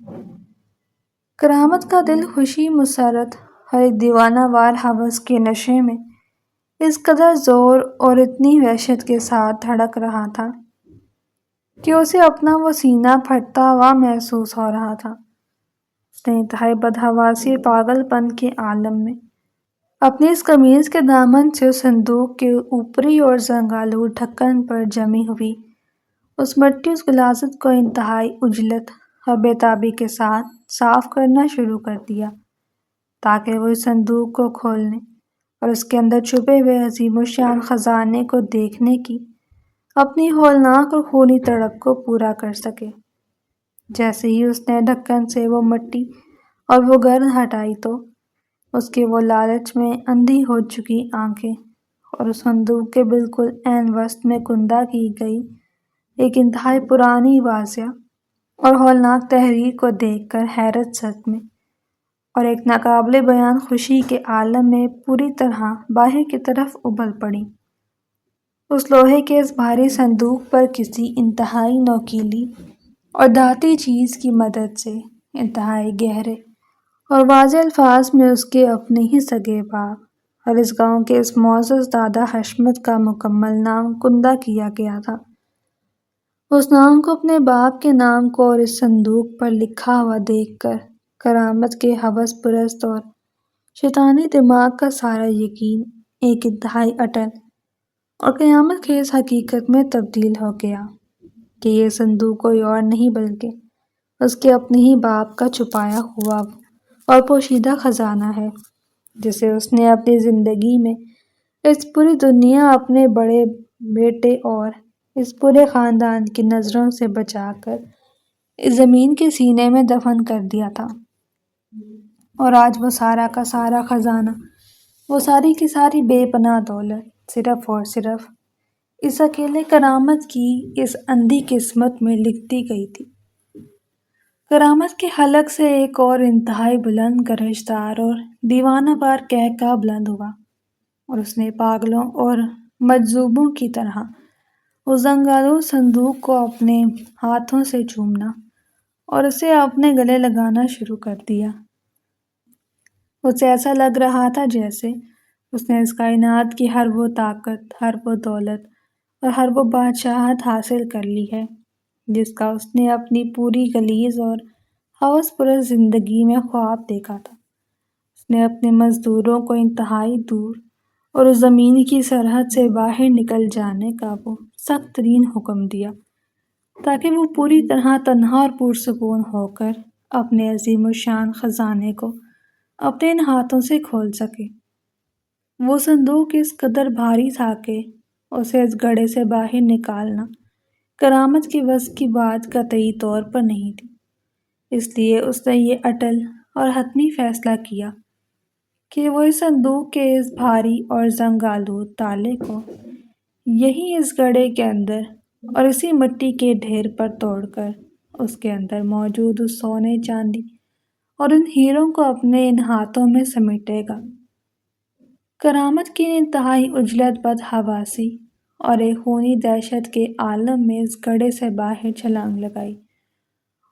کرامت کا دل خوشی، مسرت اور ایک دیوانہ وار ہوس کے نشے میں اس قدر زور اور اتنی وحشت کے ساتھ دھڑک رہا تھا کہ اسے اپنا وہ سینہ پھٹتا ہوا محسوس ہو رہا تھا۔ اس نے انتہائی بدحواسی اور پاگل پن کے عالم میں اپنی اس قمیض کے دامن سے اس صندوق کے اوپری اور زنگ آلود ڈھکن پر جمی ہوئی اس مٹی، اس غلاظت کو انتہائی عجلت اور بے تابی کے ساتھ صاف کرنا شروع کر دیا تاکہ وہ اس صندوق کو کھولنے اور اس کے اندر چھپے ہوئے عظیم الشان خزانے کو دیکھنے کی اپنی ہولناک اور خونی تڑپ کو پورا کر سکے۔ جیسے ہی اس نے ڈھکن سے وہ مٹی اور وہ گرد ہٹائی تو اس کے وہ لالچ میں اندھی ہو چکی آنکھیں اور اس صندوق کے بالکل عین وسط میں کندہ کی گئی ایک انتہائی پرانی، واضح اور ہولناک تحریر کو دیکھ کر حیرت، صدمے اور ایک ناقابل بیان خوشی کے عالم میں پوری طرح باہر کی طرف ابل پڑی۔ اس لوہے کے اس بھاری صندوق پر کسی انتہائی نوکیلی اور دھاتی چیز کی مدد سے انتہائی گہرے اور واضح الفاظ میں اس کے اپنے ہی سگے باپ اور اس گاؤں کے اس معزز دادا حشمت کا مکمل نام کندہ کیا گیا تھا۔ اس نام کو، اپنے باپ کے نام کو اور اس صندوق پر لکھا ہوا دیکھ کر کرامت کے ہوس پرست اور شیطانی دماغ کا سارا یقین ایک انتہائی اٹل اور قیامت خیز حقیقت میں تبدیل ہو گیا کہ یہ صندوق کوئی اور نہیں بلکہ اس کے اپنے ہی باپ کا چھپایا ہوا اور پوشیدہ خزانہ ہے، جسے اس نے اپنی زندگی میں اس پوری دنیا، اپنے بڑے بیٹے اور اس پورے خاندان کی نظروں سے بچا کر اس زمین کے سینے میں دفن کر دیا تھا۔ اور آج وہ سارا کا سارا خزانہ، وہ ساری کی ساری بے پناہ دولت صرف اور صرف اس اکیلے کرامت کی اس اندھی قسمت میں لکھ دی گئی تھی۔ کرامت کے حلق سے ایک اور انتہائی بلند، گرجدار اور دیوانہ وار قہقہہ بلند ہوا اور اس نے پاگلوں اور مجذوبوں کی طرح اس زنگ آلود صندوق کو اپنے ہاتھوں سے چومنا اور اسے اپنے گلے لگانا شروع کر دیا۔ اسے ایسا لگ رہا تھا جیسے اس نے اس کائنات کی ہر وہ طاقت، ہر وہ دولت اور ہر وہ بادشاہت حاصل کر لی ہے جس کا اس نے اپنی پوری غلیظ اور ہوس پرست زندگی میں خواب دیکھا تھا۔ اس نے اپنے مزدوروں کو انتہائی دور اور اس زمین کی سرحد سے باہر نکل جانے کا وہ سخت ترین حکم دیا تاکہ وہ پوری طرح تنہا اور پرسکون ہو کر اپنے عظیم الشان خزانے کو اپنے ان ہاتھوں سے کھول سکے۔ وہ صندوق اس قدر بھاری تھا کہ اسے اس گڑھے سے باہر نکالنا کرامت کے وس کی بات قطعی طور پر نہیں تھی۔ اس لیے اس نے یہ اٹل اور حتمی فیصلہ کیا کہ وہ اس صندوق کے اس بھاری اور زنگ آلود تالے کو یہی اس گڑھے کے اندر اور اسی مٹی کے ڈھیر پر توڑ کر اس کے اندر موجود اس سونے چاندی اور ان ہیروں کو اپنے ان ہاتھوں میں سمیٹے گا۔ کرامت کی انتہائی عجلت بد حواسی اور ایک خونی دہشت کے عالم میں اس گڑھے سے باہر چھلانگ لگائی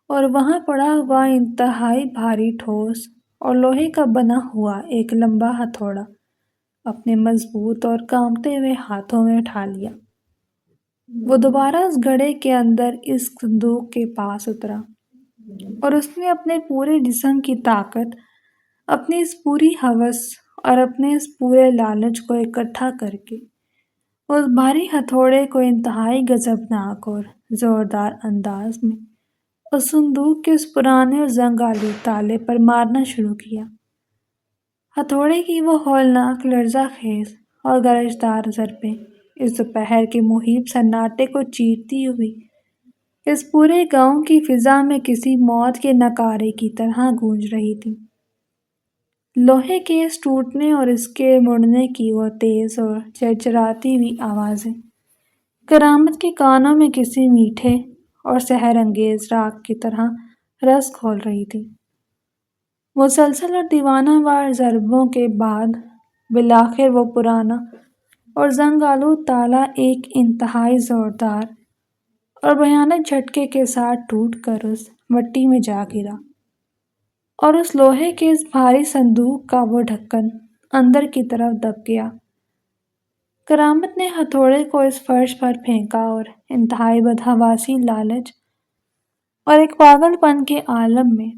اور وہاں پڑا ہوا انتہائی بھاری ٹھوس اور لوہے کا بنا ہوا ایک لمبا ہتھوڑا اپنے مضبوط اور کانپتے ہوئے ہاتھوں میں اٹھا لیا۔ وہ دوبارہ اس گڑھے کے اندر اس صندوق کے پاس اترا اور اس نے اپنے پورے جسم کی طاقت، اپنی اس پوری ہوس اور اپنے اس پورے لالچ کو اکٹھا کر کے اس بھاری ہتھوڑے کو انتہائی غضبناک اور زوردار انداز میں اس صندوق کے اس پرانے اور زنگ آلود تالے پر مارنا شروع کیا۔ ہتھوڑے کی وہ ہولناک، لرزہ خیز اور گرجدار ضربیں اس دوپہر کے مہیب سناٹے کو چیرتی ہوئی اس پورے گاؤں کی فضا میں کسی موت کے نکارے کی طرح گونج رہی تھی۔ لوہے کے اس ٹوٹنے اور اس کے مڑنے کی وہ تیز اور چرچراتی ہوئی آوازیں کرامت کے کانوں میں کسی میٹھے اور سحر انگیز راگ کی طرح رس گھول رہی تھی۔ مسلسل اور دیوانہ وار ضربوں کے بعد بالآخر وہ پرانا اور زنگ آلود تالا ایک انتہائی زوردار اور بھیانک جھٹکے کے ساتھ ٹوٹ کر اس مٹی میں جا گرا اور اس لوہے کے اس بھاری صندوق کا وہ ڈھکن اندر کی طرف دب گیا۔ کرامت نے ہتھوڑے کو اس فرش پر پھینکا اور انتہائی بدحواسی، لالچ اور ایک پاگل پن کے عالم میں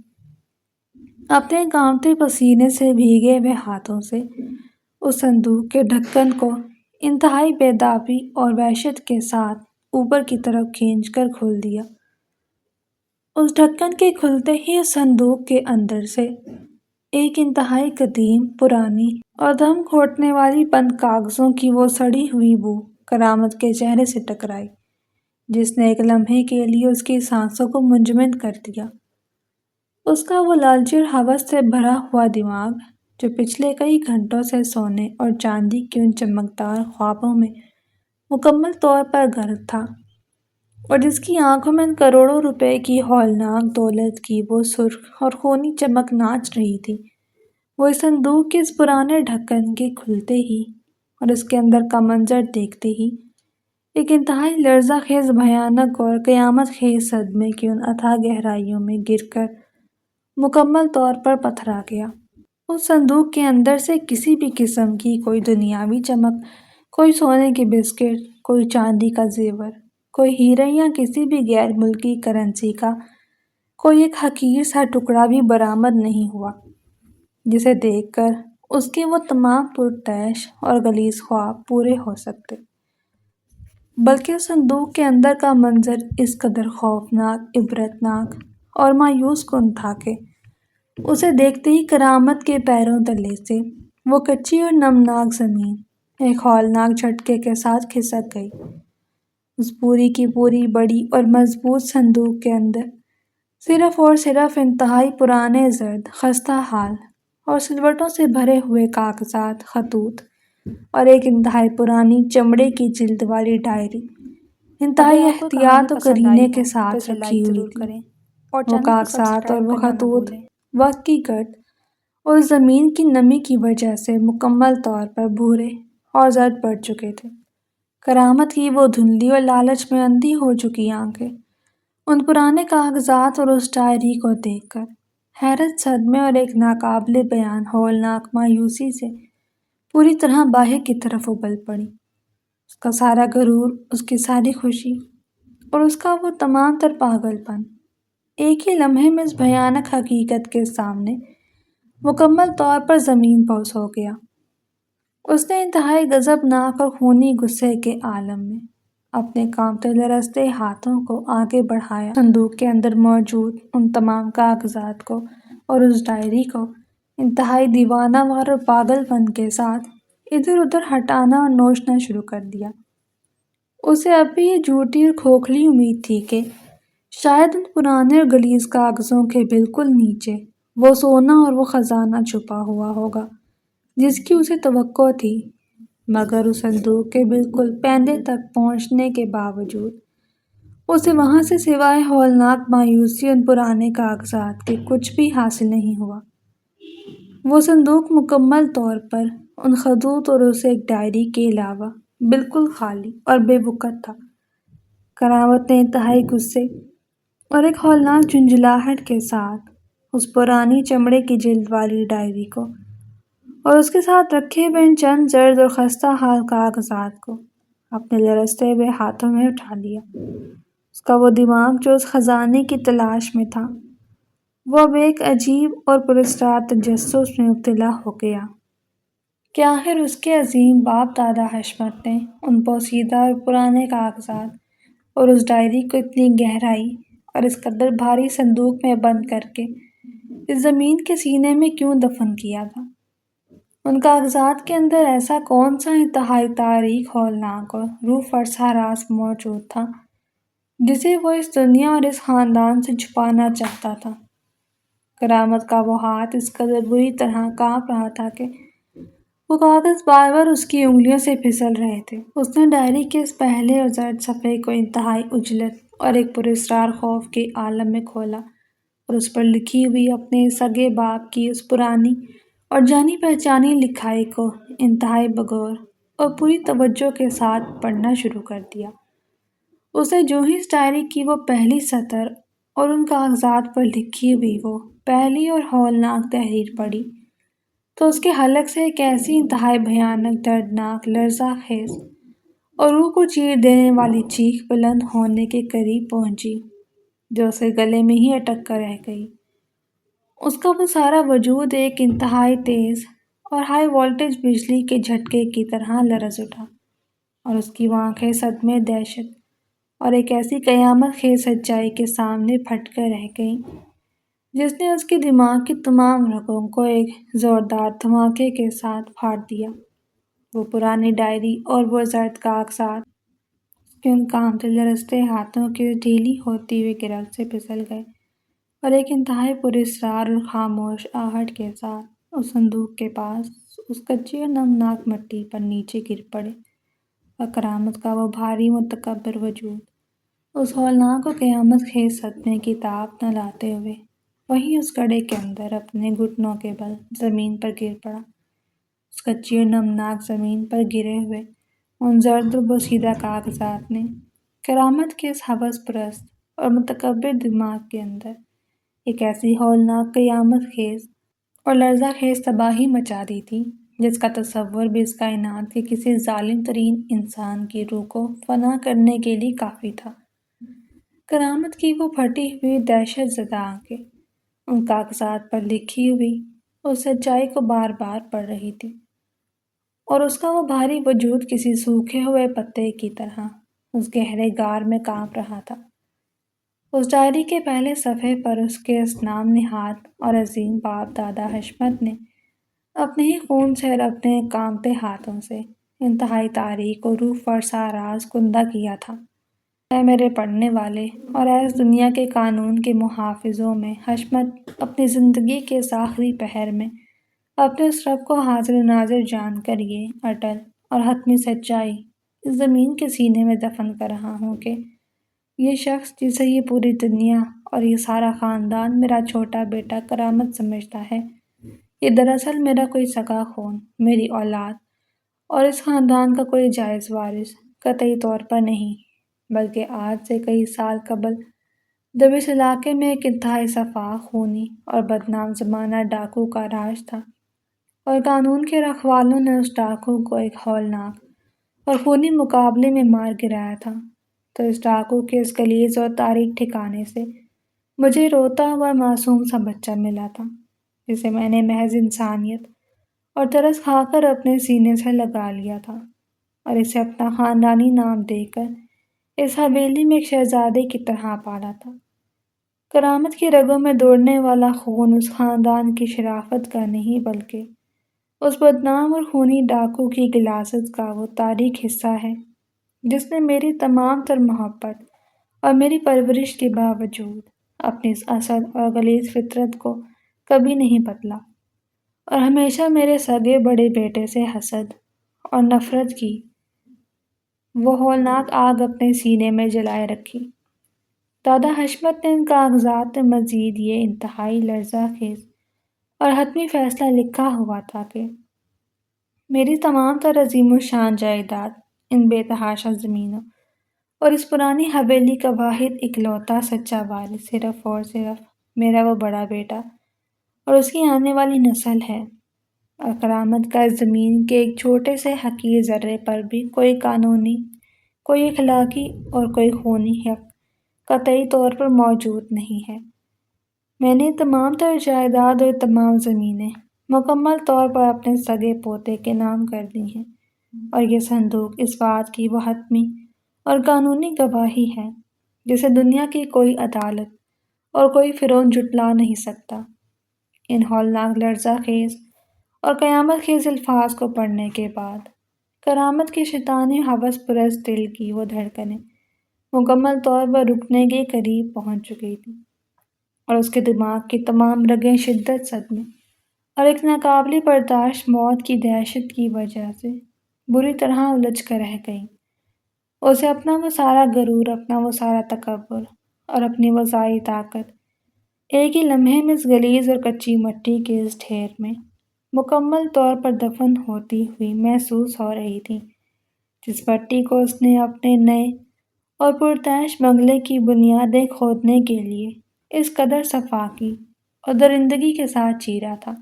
اپنے کانپتے پسینے سے بھیگے ہوئے ہاتھوں سے اس صندوق کے ڈھکن کو انتہائی بےتابی اور وحشت کے ساتھ اوپر کی طرف کھینچ کر کھول دیا۔ اس ڈھکن کے کھلتے ہی اس صندوق کے اندر سے ایک انتہائی قدیم، پرانی اور دم گھونٹنے والی بند کاغذوں کی وہ سڑی ہوئی بو کرامت کے چہرے سے ٹکرائی، جس نے ایک لمحے کے لیے اس کی سانسوں کو منجمد کر دیا۔ اس کا وہ لالچی اور ہوس سے بھرا ہوا دماغ، جو پچھلے کئی گھنٹوں سے سونے اور چاندی کے ان چمکدار خوابوں میں مکمل طور پر غرق تھا، اور جس کی آنکھوں میں کروڑوں روپے کی ہولناک دولت کی وہ سرخ اور خونی چمک ناچ رہی تھی، وہ اس صندوق کے اس پرانے ڈھکن کے کھلتے ہی اور اس کے اندر کا منظر دیکھتے ہی ایک انتہائی لرزہ خیز، بھیانک اور قیامت خیز صدمے کی ان اتھاہ گہرائیوں میں گر کر مکمل طور پر پتھرا گیا۔ اس صندوق کے اندر سے کسی بھی قسم کی کوئی دنیاوی چمک، کوئی سونے کے بسکٹ، کوئی چاندی کا زیور، کوئی ہیرے یا کسی بھی غیر ملکی کرنسی کا کوئی ایک حقیر سا ٹکڑا بھی برآمد نہیں ہوا، جسے دیکھ کر اس کے وہ تمام پرطیش اور غلیظ خواب پورے ہو سکتے، بلکہ اس صندوق کے اندر کا منظر اس قدر خوفناک، عبرتناک اور مایوس کن تھا کہ اسے دیکھتے ہی کرامت کے پیروں تلے سے وہ کچی اور نمناک زمین ایک ہولناک جھٹکے کے ساتھ کھسک گئی۔ اس پوری کی پوری بڑی اور مضبوط صندوق کے اندر صرف اور صرف انتہائی پرانے، زرد، خستہ حال اور سلوٹوں سے بھرے ہوئے کاغذات، خطوط اور ایک انتہائی پرانی چمڑے کی جلد والی ڈائری انتہائی احتیاط و قرینے کے ساتھ رکھی ہوئی تھی۔ وہ کاغذات اور وہ خطوط وقت کی گرد اور زمین کی نمی کی وجہ سے مکمل طور پر بھورے اور زرد پڑ چکے تھے۔ کرامت کی وہ دھندلی اور لالچ میں اندھی ہو چکی آنکھیں ان پرانے کاغذات اور اس ڈائری کو دیکھ کر حیرت، صدمے اور ایک ناقابل بیان ہولناک مایوسی سے پوری طرح باہر کی طرف ابل پڑی۔ اس کا سارا غرور، اس کی ساری خوشی اور اس کا وہ تمام تر پاگل پن ایک ہی لمحے میں اس بھیانک حقیقت کے سامنے مکمل طور پر زمین بوس ہو گیا۔ اس نے انتہائی غضبناک اور خونی غصے کے عالم میں اپنے کانپتے، لرزتے ہاتھوں کو آگے بڑھایا، صندوق کے اندر موجود ان تمام کاغذات کو اور اس ڈائری کو انتہائی دیوانہ وار اور پاگل پن کے ساتھ ادھر ادھر ہٹانا اور نوچنا شروع کر دیا۔ اسے اب بھی یہ جھوٹی اور کھوکھلی امید تھی کہ شاید ان پرانے اور غلیظ کاغذوں کے بالکل نیچے وہ سونا اور وہ خزانہ چھپا ہوا ہوگا جس کی اسے توقع تھی، مگر اس صندوق کے بالکل پیندے تک پہنچنے کے باوجود اسے وہاں سے سوائے ہولناک مایوسی ان پرانے کاغذات کے کچھ بھی حاصل نہیں ہوا۔ وہ صندوق مکمل طور پر ان خطوط اور اسے ایک ڈائری کے علاوہ بالکل خالی اور بے بکت تھا۔ کرامت نے انتہائی غصے اور ایک ہولناک جھنجھلاہٹ کے ساتھ اس پرانی چمڑے کی جلد والی ڈائری کو اور اس کے ساتھ رکھے ہوئے ان چند زرد اور خستہ حال کاغذات کو اپنے لرزتے ہوئے ہاتھوں میں اٹھا لیا۔ اس کا وہ دماغ جو اس خزانے کی تلاش میں تھا وہ اب ایک عجیب اور پراسرار تجسس میں مبتلا ہو گیا کہ آخر اس کے عظیم باپ دادا حشمت نے ان پوسیدہ اور پرانے کاغذات اور اس ڈائری کو اتنی گہرائی اور اس قدر بھاری صندوق میں بند کر کے اس زمین کے سینے میں کیوں دفن کیا تھا۔ ان کاغذات کے اندر ایسا کون سا انتہائی تاریک، ہولناک اور روح فرسا راز موجود تھا جسے وہ اس دنیا اور اس خاندان سے چھپانا چاہتا تھا۔ کرامت کا وہ ہاتھ اس قدر بری طرح کانپ رہا تھا کہ وہ کاغذ بار بار اس کی انگلیوں سے پھسل رہے تھے۔ اس نے ڈائری کے اس پہلے اور زرد صفحے کو انتہائی عجلت اور ایک پراسرار خوف کے عالم میں کھولا اور اس پر لکھی ہوئی اپنے سگے باپ کی اس پرانی اور جانی پہچانی لکھائی کو انتہائی بغور اور پوری توجہ کے ساتھ پڑھنا شروع کر دیا۔ اسے جو ہی اس ڈائری کی وہ پہلی سطر اور ان کاغذات پر لکھی ہوئی وہ پہلی اور ہولناک تحریر پڑھی تو اس کے حلق سے ایک ایسی انتہائی بھیانک، دردناک، لرزہ خیز اور روح کو چیر دینے والی چیخ بلند ہونے کے قریب پہنچی جو اسے گلے میں ہی اٹک کر رہ گئی۔ اس کا وہ سارا وجود ایک انتہائی تیز اور ہائی وولٹیج بجلی کے جھٹکے کی طرح لرز اٹھا اور اس کی وہ آنکھیں صدمے، دہشت اور ایک ایسی قیامت خیز سچائی کے سامنے پھٹ کر رہ گئیں جس نے اس کے دماغ کی تمام رگوں کو ایک زوردار دھماکے کے ساتھ پھاڑ دیا۔ وہ پرانی ڈائری اور وہ زرد کاغذات اس کے ان کانپتے لرزتے ہاتھوں کی ڈھیلی ہوتی ہوئی گرفت سے پھسل گئے اور ایک انتہائی پراسرار اور خاموش آہٹ کے ساتھ اس صندوق کے پاس اس کچی اور نمناک مٹی پر نیچے گر پڑے اور کرامت کا وہ بھاری متکبر وجود اس ہولناک اور قیامت خیز صدمے کی تاب نہ لاتے ہوئے وہیں اس گڑھے کے اندر اپنے گھٹنوں کے بل زمین پر گر پڑا۔ اس کچی اور نمناک زمین پر گرے ہوئے ان زرد و پوسیدہ کاغذات نے کرامت کے اس ہوس پرست اور متکبر دماغ کے اندر ایک ایسی ہولناک، قیامت خیز اور لرزہ خیز تباہی مچا دی تھی جس کا تصور بھی اس کائنات کے کسی ظالم ترین انسان کی روح کو فنا کرنے کے لیے کافی تھا۔ کرامت کی وہ پھٹی ہوئی، دہشت زدہ آنکھیں ان کاغذات پر لکھی ہوئی اس سچائی کو بار بار پڑھ رہی تھی اور اس کا وہ بھاری وجود کسی سوکھے ہوئے پتے کی طرح اس گہرے غار میں کانپ رہا تھا۔ اس ڈائری کے پہلے صفحے پر اس کے اس نام نہاد اور عظیم باپ دادا حشمت نے اپنے ہی خون سے اور اپنے کانپتے ہاتھوں سے انتہائی تاریک اور روح فرسا راز کندہ کیا تھا۔ اے میرے پڑھنے والے اور اے اس دنیا کے قانون کے محافظوں میں حشمت اپنی زندگی کے اس آخری پہر میں اپنے اس رب کو حاضر و ناظر جان کر یہ اٹل اور حتمی سچائی اس زمین کے سینے میں دفن کر رہا ہوں کہ یہ شخص جسے یہ پوری دنیا اور یہ سارا خاندان میرا چھوٹا بیٹا کرامت سمجھتا ہے، یہ دراصل میرا کوئی سگا خون، میری اولاد اور اس خاندان کا کوئی جائز وارث قطعی طور پر نہیں، بلکہ آج سے کئی سال قبل جب اس علاقے میں ایک انتہائی شفاف، خونی اور بدنام زمانہ ڈاکو کا راج تھا اور قانون کے رکھوالوں نے اس ڈاکو کو ایک ہولناک اور خونی مقابلے میں مار گرایا تھا، تو اس ڈاکو کے اس غلیظ اور تاریک ٹھکانے سے مجھے روتا ہوا معصوم سا بچہ ملا تھا جسے میں نے محض انسانیت اور ترس کھا کر اپنے سینے سے لگا لیا تھا اور اسے اپنا خاندانی نام دے کر اس حویلی میں ایک شہزادے کی طرح پالا تھا۔ کرامت کی رگوں میں دوڑنے والا خون اس خاندان کی شرافت کا نہیں بلکہ اس بدنام اور خونی ڈاکو کی غلاظت کا وہ تاریک حصہ ہے جس نے میری تمام تر محبت اور میری پرورش کے باوجود اپنی اس اصل اور غلیظ فطرت کو کبھی نہیں بدلا اور ہمیشہ میرے سگے بڑے بیٹے سے حسد اور نفرت کی وہ ہولناک آگ اپنے سینے میں جلائے رکھی۔ دادا حشمت نے ان کاغذات میں مزید یہ انتہائی لرزہ خیز اور حتمی فیصلہ لکھا ہوا تھا کہ میری تمام تر عظیم الشان جائیداد، ان بے تحاشا زمینوں اور اس پرانی حویلی کا واحد اکلوتا سچا وارث صرف اور صرف میرا وہ بڑا بیٹا اور اس کی آنے والی نسل ہے، اور کرامت کا اس زمین کے ایک چھوٹے سے حقیر ذرے پر بھی کوئی قانونی، کوئی اخلاقی اور کوئی خونی حق قطعی طور پر موجود نہیں ہے۔ میں نے تمام تر جائیداد اور تمام زمینیں مکمل طور پر اپنے سگے پوتے کے نام کر دی ہیں، اور یہ صندوق اس بات کی وہ حتمی اور قانونی گواہی ہے جسے دنیا کی کوئی عدالت اور کوئی فرعون جھٹلا نہیں سکتا۔ ان ہولناک لرزہ خیز اور قیامت خیز الفاظ کو پڑھنے کے بعد کرامت کی شیطانی ہوس پرست دل کی وہ دھڑکنیں مکمل طور پر رکنے کے قریب پہنچ چکی تھی، اور اس کے دماغ کی تمام رگیں شدت صدمے اور ایک ناقابل برداشت موت کی دہشت کی وجہ سے بری طرح الجھ کر رہ گئیں۔ اسے اپنا وہ سارا غرور، اپنا وہ سارا تکبر اور اپنی وہ ساری طاقت ایک ہی لمحے میں اس غلیظ اور کچی مٹی کے اس ڈھیر میں مکمل طور پر دفن ہوتی ہوئی محسوس ہو رہی تھی، جس مٹی کو اس نے اپنے نئے اور پرتعیش بنگلے کی بنیادیں کھودنے کے لیے اس قدر صفاقی اور درندگی کے ساتھ چیرا تھا۔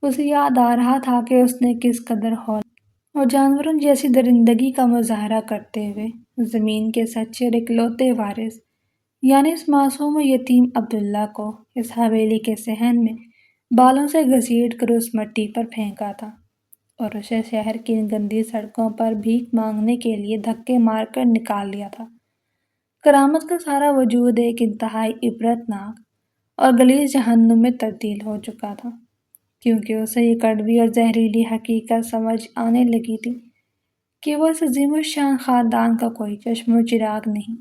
اسے یاد آ رہا تھا کہ اس نے کس قدر ہول اور جانوروں جیسی درندگی کا مظاہرہ کرتے ہوئے زمین کے سچے اور اکلوتے وارث یعنی اس معصوم و یتیم عبداللہ کو اس حویلی کے صحن میں بالوں سے گھسیٹ کر اس مٹی پر پھینکا تھا، اور اسے شہر کی ان گندی سڑکوں پر بھیک مانگنے کے لیے دھکے مار کر نکال لیا تھا۔ کرامت کا سارا وجود ایک انتہائی عبرتناک اور غلیظ جہنم میں تبدیل ہو چکا تھا، کیونکہ اسے یہ کڑوی اور زہریلی حقیقت سمجھ آنے لگی تھی کہ وہ اس عظیم الشان خاندان کا کوئی چشم و چراغ نہیں،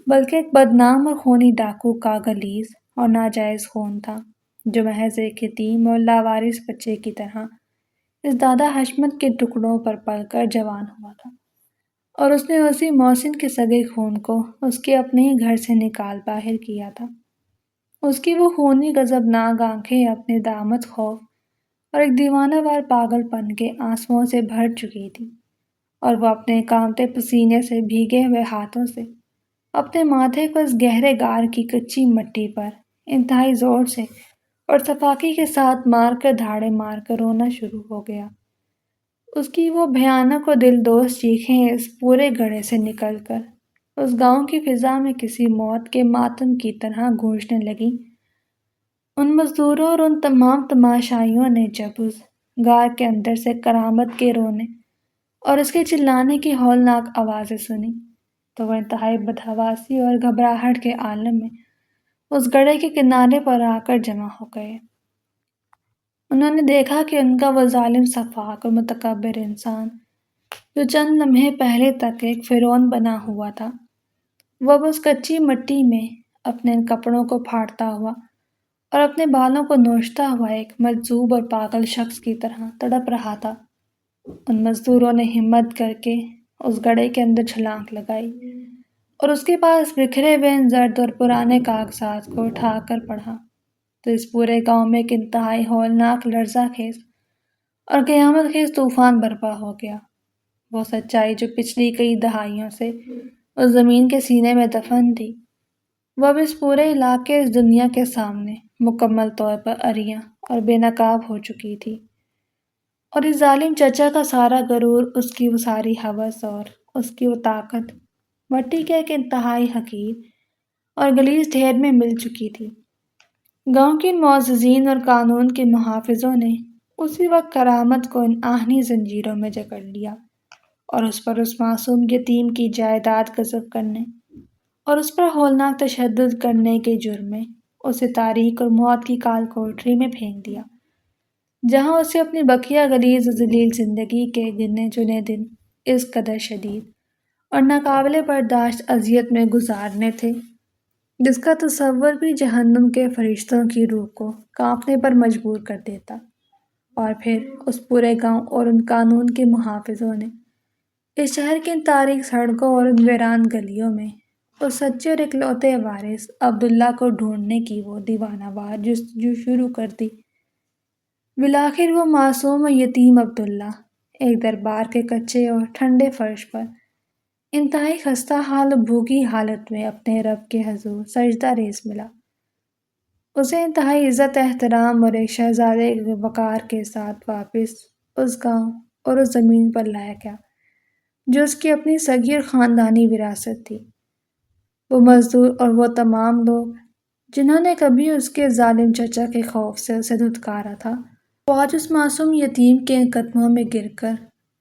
بلکہ ایک بدنام اور خونی ڈاکو کا غلیظ اور ناجائز خون تھا، جو محض ایک یتیم اور لاوارث بچے کی طرح اس دادا حشمت کے ٹکڑوں پر پل کر جوان ہوا تھا، اور اس نے اسی محسن کے سگے خون کو اس کے اپنے ہی گھر سے نکال باہر کیا تھا۔ اس کی وہ خونی غضبناک آنکھیں اپنے دامت خوف اور ایک دیوانہ وار پاگل پن کے آنسوؤں سے بھر چکی تھی، اور وہ اپنے کانپتے پسینے سے بھیگے ہوئے ہاتھوں سے اپنے ماتھے کو اس گہرے غار کی کچی مٹی پر انتہائی زور سے اور صفاقی کے ساتھ مار کر دھاڑے مار کر رونا شروع ہو گیا۔ اس کی وہ بھیانک و دل دوز چیخیں اس پورے گڑھے سے نکل کر اس گاؤں کی فضا میں کسی موت کے ماتم کی طرح گونجنے لگیں۔ ان مزدوروں اور ان تمام تماشائیوں نے جب اس غار کے اندر سے کرامت کے رونے اور اس کے چلانے کی ہولناک آوازیں سنی تو وہ انتہائی بدحواسی اور گھبراہٹ کے عالم میں اس گڑھے کے کنارے پر آ کر جمع ہو گئے۔ انہوں نے دیکھا کہ ان کا وہ ظالم سفاک اور متکبر انسان، جو چند لمحے پہلے تک ایک فرعون بنا ہوا تھا، وہ اب اس کچی مٹی میں اپنے ان کپڑوں کو پھاڑتا ہوا اور اپنے بالوں کو نوچتا ہوا ایک مجذوب اور پاگل شخص کی طرح تڑپ رہا تھا۔ ان مزدوروں نے ہمت کر کے اس گڑھے کے اندر چھلانگ لگائی اور اس کے پاس بکھرے ہوئے ان زرد اور پرانے کاغذات کو اٹھا کر پڑھا تو اس پورے گاؤں میں ایک انتہائی ہولناک لرزہ خیز اور قیامت خیز طوفان برپا ہو گیا۔ وہ سچائی جو پچھلی کئی دہائیوں سے اس زمین کے سینے میں دفن تھی، وہ اب اس پورے علاقے، اس دنیا کے سامنے مکمل طور پر عریاں اور بے نقاب ہو چکی تھی، اور اس ظالم چچا کا سارا غرور، اس کی وہ ساری ہوس اور اس کی وہ طاقت مٹی کے ایک انتہائی حقیر اور غلیظ ڈھیر میں مل چکی تھی۔ گاؤں کے معززین اور قانون کے محافظوں نے اسی وقت کرامت کو ان آہنی زنجیروں میں جکڑ لیا اور اس پر اس معصوم یتیم کی جائیداد غصب کرنے اور اس پر ہولناک تشدد کرنے کے جرم میں اسے تاریک اور موت کی کال کوٹری میں پھینک دیا، جہاں اسے اپنی بقیہ غلیظ و ذلیل زندگی کے گنے چنے دن اس قدر شدید اور ناقابل برداشت اذیت میں گزارنے تھے جس کا تصور بھی جہنم کے فرشتوں کی روح کو کانپنے پر مجبور کر دیتا۔ اور پھر اس پورے گاؤں اور ان قانون کے محافظوں نے اس شہر کی ان تاریک سڑکوں اور ان ویران گلیوں میں اس سچے اور اکلوتے وارث عبداللہ کو ڈھونڈنے کی وہ دیوانہ وار جستجو شروع کر دی۔ بالآخر وہ معصوم و یتیم عبداللہ ایک دربار کے کچے اور ٹھنڈے فرش پر انتہائی خستہ حال و بھوکی حالت میں اپنے رب کے حضور سجدہ ریز ملا۔ اسے انتہائی عزت احترام اور ایک شہزادے کے وقار کے ساتھ واپس اس گاؤں اور اس زمین پر لایا گیا جو اس کی اپنی صغیر خاندانی وراثت تھی۔ وہ مزدور اور وہ تمام لوگ جنہوں نے کبھی اس کے ظالم چچا کے خوف سے اسے دھتکارا تھا، وہ آج اس معصوم یتیم کے قدموں میں گر کر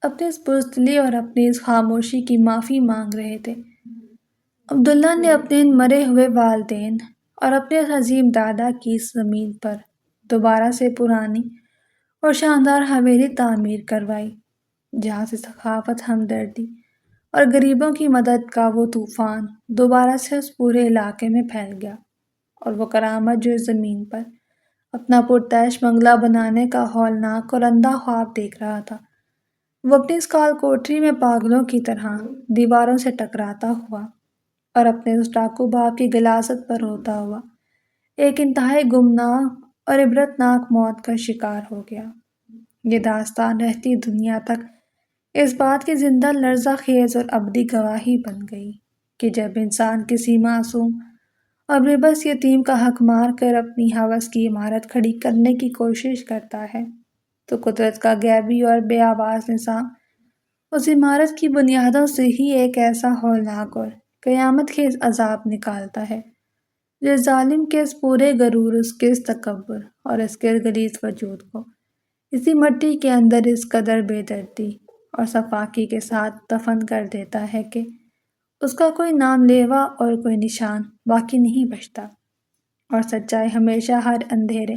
اپنی اس بزدلی اور اپنی اس خاموشی کی معافی مانگ رہے تھے۔ عبداللہ نے اپنے ان مرے ہوئے والدین اور اپنے اس عظیم دادا کی اس زمین پر دوبارہ سے پرانی اور شاندار حویلی تعمیر کروائی، جہاں سے ثقافت، ہمدردی اور غریبوں کی مدد کا وہ طوفان دوبارہ سے اس پورے علاقے میں پھیل گیا۔ اور وہ کرامت جو اس زمین پر اپنا پرتعیش بنگلہ بنانے کا ہولناک اور اندھا خواب دیکھ رہا تھا، وہ اپنی اس کال کوٹری میں پاگلوں کی طرح دیواروں سے ٹکراتا ہوا اور اپنے اس ڈاکو باپ کی غلاظت پر روتا ہوا ایک انتہائی گمنام اور عبرتناک موت کا شکار ہو گیا۔ یہ داستان رہتی دنیا تک اس بات کی زندہ لرزہ خیز اور ابدی گواہی بن گئی کہ جب انسان کسی معصوم اور بےبس یتیم کا حق مار کر اپنی ہوس کی عمارت کھڑی کرنے کی کوشش کرتا ہے تو قدرت کا غیبی اور بے آواز نظام اس عمارت کی بنیادوں سے ہی ایک ایسا ہولناک اور قیامت خیز عذاب نکالتا ہے جو ظالم کے اس پورے غرور، اس کے اس تکبر اور اس کے غلیظ وجود کو اسی مٹی کے اندر اس قدر بے دردی اور صفاقی کے ساتھ دفن کر دیتا ہے کہ اس کا کوئی نام لیوا اور کوئی نشان باقی نہیں بچتا، اور سچائی ہمیشہ ہر اندھیرے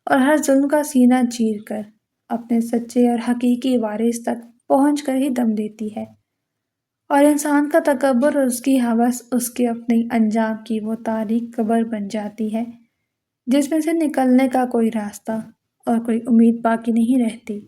اور ہر ظلم کا سینہ چیر کر اپنے سچے اور حقیقی وارث تک پہنچ کر ہی دم لیتی ہے۔ اور انسان کا تکبر اور اس کی ہوس اس کے اپنے انجام کی وہ تاریک قبر بن جاتی ہے جس میں سے نکلنے کا کوئی راستہ اور کوئی امید باقی نہیں رہتی۔